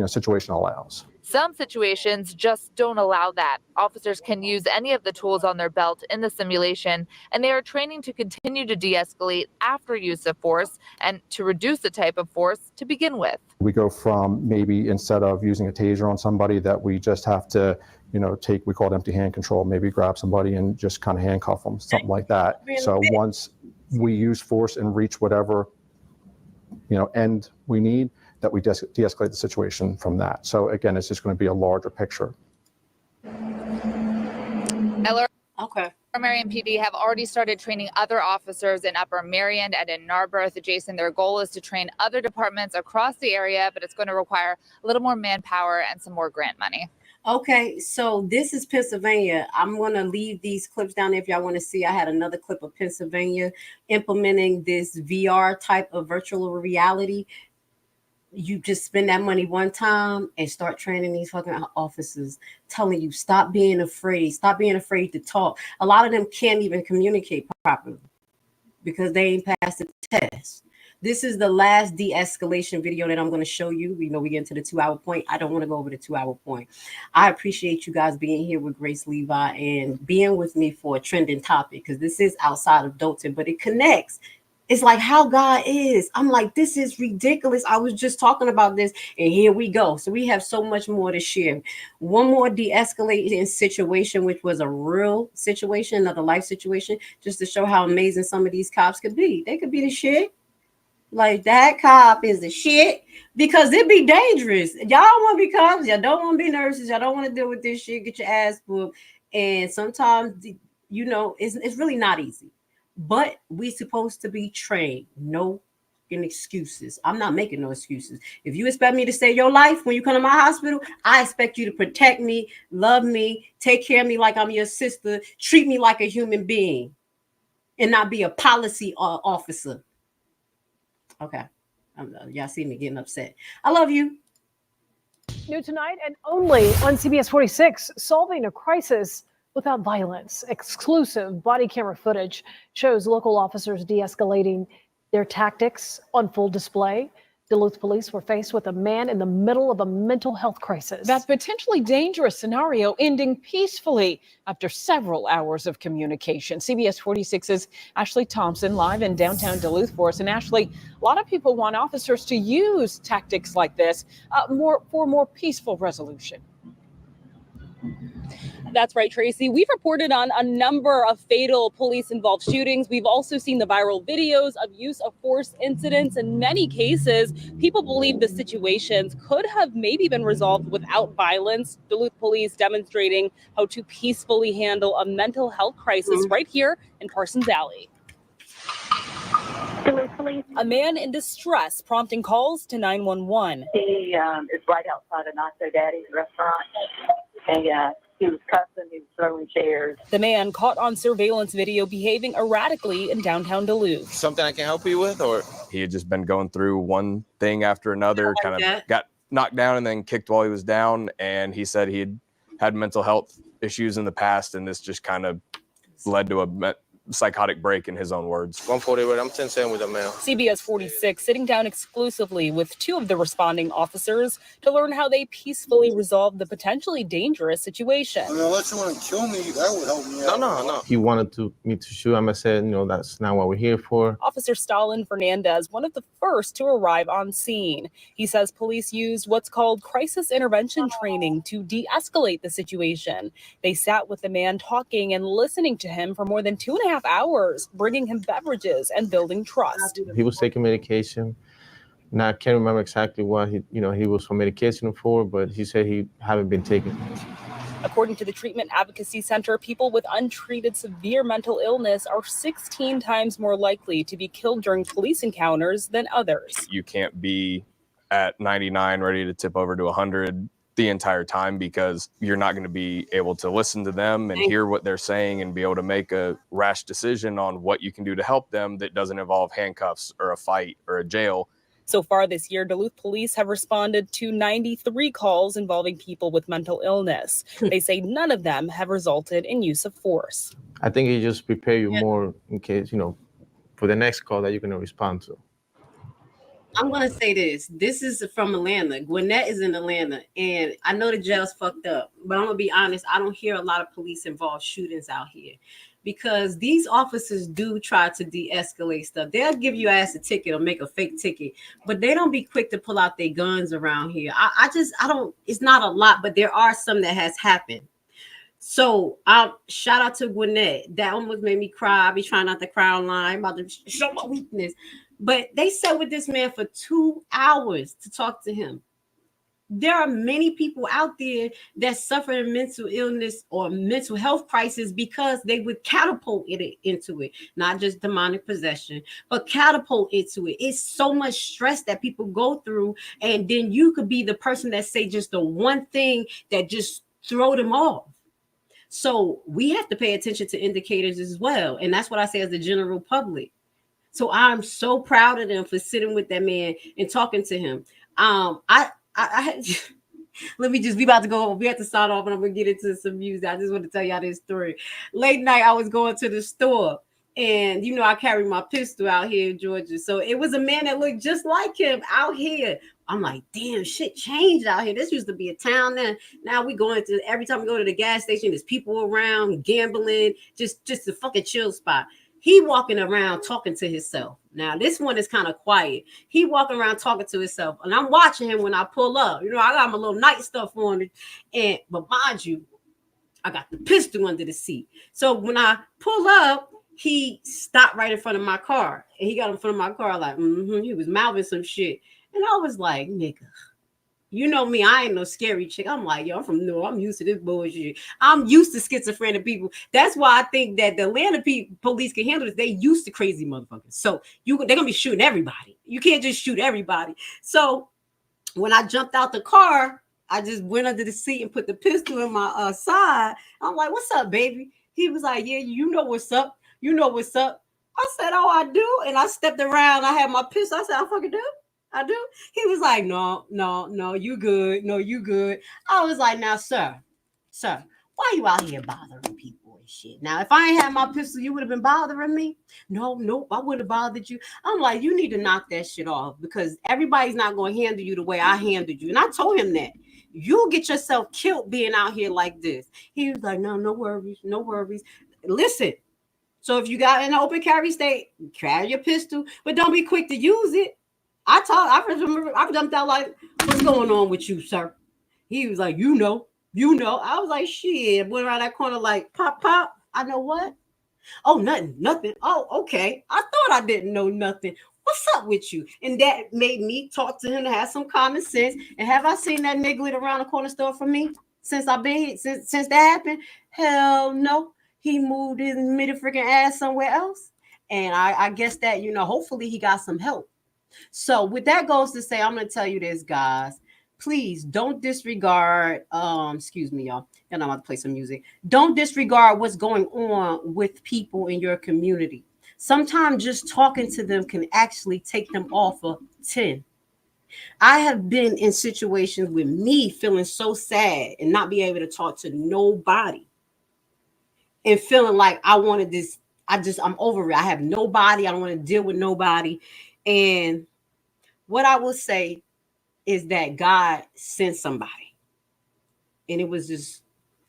situation allows. Some situations just don't allow that. Officers can use any of the tools on their belt in the simulation, and they are training to continue to de-escalate after use of force and to reduce the type of force to begin with. We go from maybe instead of using a taser on somebody that we just have to, take, we call it empty hand control, maybe grab somebody and just kind of handcuff them, something like that. So once we use force and reach whatever, end we need, that we de-escalate the situation from that. So again, it's just going to be a larger picture. Okay. Marion PD have already started training other officers in Upper Marion and in Narberth. Jason, their goal is to train other departments across the area, but it's going to require a little more manpower and some more grant money. Okay, so this is Pennsylvania. I'm going to leave these clips down there if y'all want to see. I had another clip of Pennsylvania implementing this VR type of virtual reality. You just spend that money one time and start training these fucking officers, telling you stop being afraid to talk. A lot of them can't even communicate properly because they ain't passed the test. This is the last de-escalation video that I'm going to show you. We get into the 2-hour point. I don't want to go over the 2-hour point. I appreciate you guys being here with Grace Levi and being with me for a trending topic, because this is outside of Dalton, but it connects. It's like how God is. I'm like, this is ridiculous. I was just talking about this, and here we go. So we have so much more to share. One more de-escalating situation, which was a real situation, another life situation, just to show how amazing some of these cops could be. They could be the shit. Like, that cop is the shit, because it be dangerous. Y'all want to be cops. Y'all don't want to be nurses. Y'all don't want to deal with this shit. Get your ass whooped. And sometimes, it's really not easy. But we supposed to be trained. No excuses. I'm not making no excuses. If you expect me to save your life when you come to my hospital, I expect you to protect me, love me, take care of me like I'm your sister, treat me like a human being, and not be a policy officer. Okay. Y'all see me getting upset. I love you. New tonight and only on CBS 46, solving a crisis without violence. Exclusive body camera footage shows local officers de-escalating their tactics on full display. Duluth police were faced with a man in the middle of a mental health crisis. That potentially dangerous scenario ending peacefully after several hours of communication. CBS 46's Ashley Thompson live in downtown Duluth for us. And Ashley, a lot of people want officers to use tactics like this for more peaceful resolution. That's right, Tracy. We've reported on a number of fatal police-involved shootings. We've also seen the viral videos of use of force incidents. In many cases, people believe the situations could have maybe been resolved without violence. Duluth police demonstrating how to peacefully handle a mental health crisis right here in Parsons Alley. A man in distress prompting calls to 911. He is right outside of Not So Daddy's restaurant, and he was cussing, he was throwing chairs. The man caught on surveillance video behaving erratically in downtown Duluth. Something I can help you with, or he had just been going through one thing after another, got knocked down and then kicked while he was down. And he said he had mental health issues in the past, and this just kind of led to a psychotic break, in his own words. 140, I'm 10-7 with a male. CBS 46 sitting down exclusively with two of the responding officers to learn how they peacefully resolved the potentially dangerous situation. I mean, unless you want to kill me, that would help me out. No. He wanted me to shoot him. I said, that's not what we're here for. Officer Stalin Fernandez, one of the first to arrive on scene. He says police used what's called crisis intervention training to de-escalate the situation. They sat with the man talking and listening to him for more than 2.5 hours, bringing him beverages and building trust. He was taking medication. Now, I can't remember exactly what he was on medication for, but he said he hadn't been taking. According to the Treatment Advocacy Center, people with untreated severe mental illness are 16 times more likely to be killed during police encounters than others. You can't be at 99 ready to tip over to 100 the entire time, because you're not going to be able to listen to them and hear what they're saying and be able to make a rash decision on what you can do to help them that doesn't involve handcuffs or a fight or a jail. So far this year, Duluth police have responded to 93 calls involving people with mental illness. They say none of them have resulted in use of force. I think it just prepare you more in case, for the next call that you're going to respond to. I'm going to say this. This is from Atlanta. Gwinnett is in Atlanta, and I know the jail's fucked up, but I'm going to be honest. I don't hear a lot of police-involved shootings out here because these officers do try to de-escalate stuff. They'll give you ass a ticket or make a fake ticket, but they don't be quick to pull out their guns around here. I don't, it's not a lot, but there are some that has happened. So shout out to Gwinnett. That almost made me cry. I be trying not to cry online about to show my weakness. But they sat with this man for 2 hours to talk to him. There are many people out there that suffer a mental illness or mental health crisis because they would catapult it into it, not just demonic possession, but catapult into it. It's so much stress that people go through, and then you could be the person that say just the one thing that just throw them off. So we have to pay attention to indicators as well, and that's what I say as the general public. So I'm so proud of them for sitting with that man and talking to him. I let me just, we about to go, we have to sign off and I'm going to get into some music. I just want to tell y'all this story. Late night, I was going to the store and, I carry my pistol out here in Georgia. So it was a man that looked just like him out here. I'm like, damn, shit changed out here. This used to be a town then. Now we going to, every time we go to the gas station, there's people around gambling, just a fucking chill spot. He walking around talking to himself. Now, this one is kind of quiet. He walking around talking to himself. And I'm watching him when I pull up. I got my little night stuff on. But mind you, I got the pistol under the seat. So when I pull up, he stopped right in front of my car. And he got in front of my car like, he was mouthing some shit. And I was like, nigga. You know me, I ain't no scary chick. I'm like, yo, I'm used to this bullshit. I'm used to schizophrenic people. That's why I think that the Atlanta police can handle this. They used to crazy motherfuckers. So they're going to be shooting everybody. You can't just shoot everybody. So when I jumped out the car, I just went under the seat and put the pistol in my side. I'm like, what's up, baby? He was like, yeah, you know what's up. You know what's up. I said, oh, I do. And I stepped around. I had my pistol. I said, I fucking do. I do. He was like, no, you good. No, you good. I was like, now, sir, why you out here bothering people and shit? Now, if I ain't had my pistol, you would have been bothering me? Nope, I wouldn't have bothered you. I'm like, you need to knock that shit off because everybody's not going to handle you the way I handled you. And I told him that. You'll get yourself killed being out here like this. He was like, no worries. Listen, so if you got in an open carry state, carry your pistol, but don't be quick to use it. I jumped out like, what's going on with you, sir? He was like, you know. I was like, shit. Went around that corner like, pop. I know what? Oh, nothing. Oh, okay. I thought I didn't know nothing. What's up with you? And that made me talk to him to have some common sense. And have I seen that nigga around the corner store from me since I've been here, since that happened? Hell no. He moved his middle freaking ass somewhere else. And I guess that, hopefully he got some help. So with that goes to say, I'm going to tell you this, guys. Please don't disregard, excuse me, y'all. And I'm about to play some music. Don't disregard what's going on with people in your community. Sometimes just talking to them can actually take them off of 10. I have been in situations with me feeling so sad and not be able to talk to nobody and feeling like I wanted this. I'm over it. I have nobody. I don't want to deal with nobody. And what I will say is that God sent somebody. And it was just,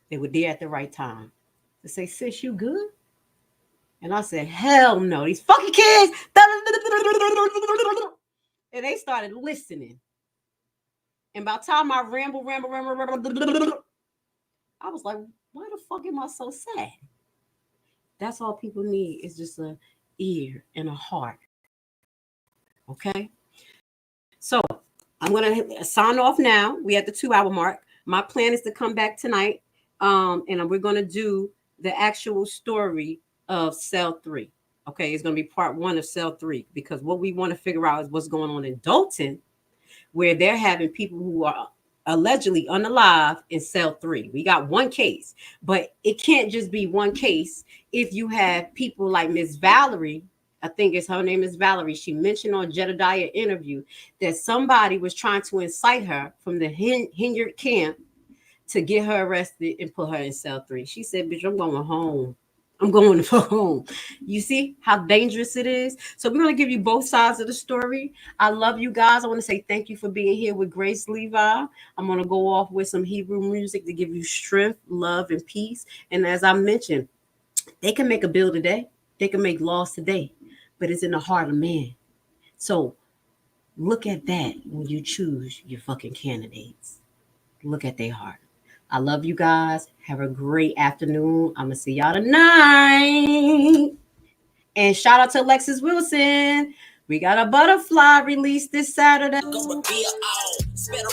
they were there at the right time to say, sis, you good? And I said, hell no, these fucking kids. And they started listening. And by the time I ramble, I was like, why the fuck am I so sad? That's all people need is just an ear and a heart. Okay? So I'm going to sign off now. We at the 2-hour mark. My plan is to come back tonight And we're going to do the actual story of cell 3. Okay, it's going to be part 1 of cell 3, because what we want to figure out is what's going on in Dalton, where they're having people who are allegedly unalive in cell 3. We got one case, but it can't just be one case. If you have people like Miss Valerie, I think it's her name is Valerie, she mentioned on Jedediah interview that somebody was trying to incite her from the Hinyard camp to get her arrested and put her in cell 3. She said, bitch, I'm going home. I'm going home. You see how dangerous it is? So we're going to give you both sides of the story. I love you guys. I want to say thank you for being here with Grace Levi. I'm going to go off with some Hebrew music to give you strength, love, and peace. And as I mentioned, they can make a bill today. They can make laws today, but it's in the heart of man. So look at that when you choose your fucking candidates. Look at their heart. I love you guys. Have a great afternoon. I'm going to see y'all tonight. And shout out to Alexis Wilson. We got a butterfly release this Saturday. Better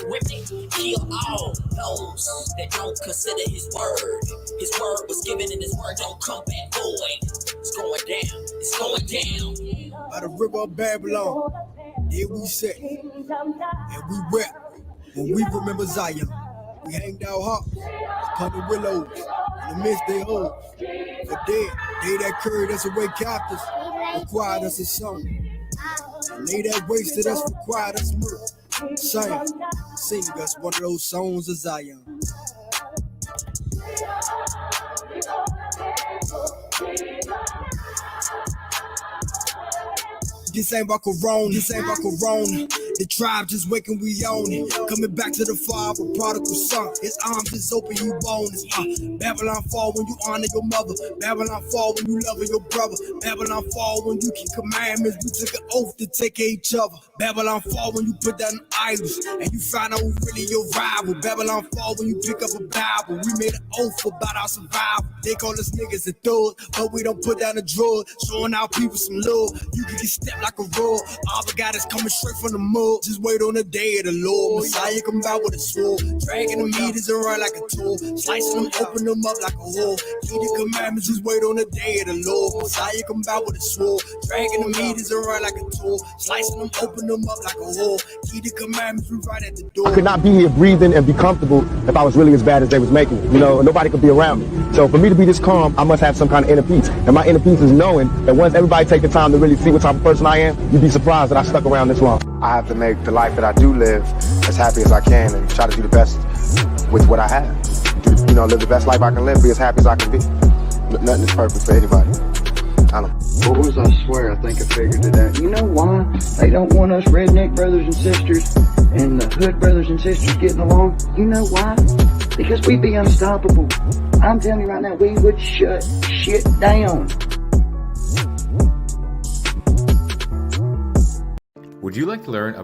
women, kill all those that don't consider his word. His word was given and his word don't come back void. It's going down. It's going down. By the river of Babylon, here we sit and we wept when we remember Zion. We hanged our hearts upon the willows in the midst they hold. For dead, they that carried us away captives required us a song. And they that wasted us required us more. Sing us one of those songs of Zion. This ain't about Corona, this ain't about Corona. The tribe just waking, we own it. Coming back to the father, prodigal son. His arms is open, you bonus. Babylon fall when you honor your mother. Babylon fall when you love your brother. Babylon fall when you keep commandments. We took an oath to take care of each other. Babylon fall when you put down idols and you find out who really your rival. Babylon fall when you pick up a Bible. We made an oath about our survival. They call us niggas and thugs, but we don't put down a drug. Showing our people some love. You can get stepped like a rug. All the God is coming straight from the mud. Just wait on the day of the Lord. Messiah come out with a sword, dragging the meters around like a tool, slicing them, open them up like a hole. Keep the commandments, just wait on the day of the Lord. Messiah come out with a sword, dragging the meters around like a tool, slicing them, open them up like a hole. Keep the commandments, we right at the door. I could not be here breathing and be comfortable if I was really as bad as they was making. You know, nobody could be around me. So for me to be this calm, I must have some kind of inner peace. And my inner peace is knowing that once everybody take the time to really see what type of person I am, you'd be surprised that I stuck around this long. I have to make the life that I do live as happy as I can and try to do the best with what I have. You know, live the best life I can live, be as happy as I can be. Nothing is perfect for anybody. I don't know. Boys, I swear, I think I figured it out. You know why they don't want us redneck brothers and sisters and the hood brothers and sisters getting along? You know why? Because we'd be unstoppable. I'm telling you right now, we would shut shit down. Would you like to learn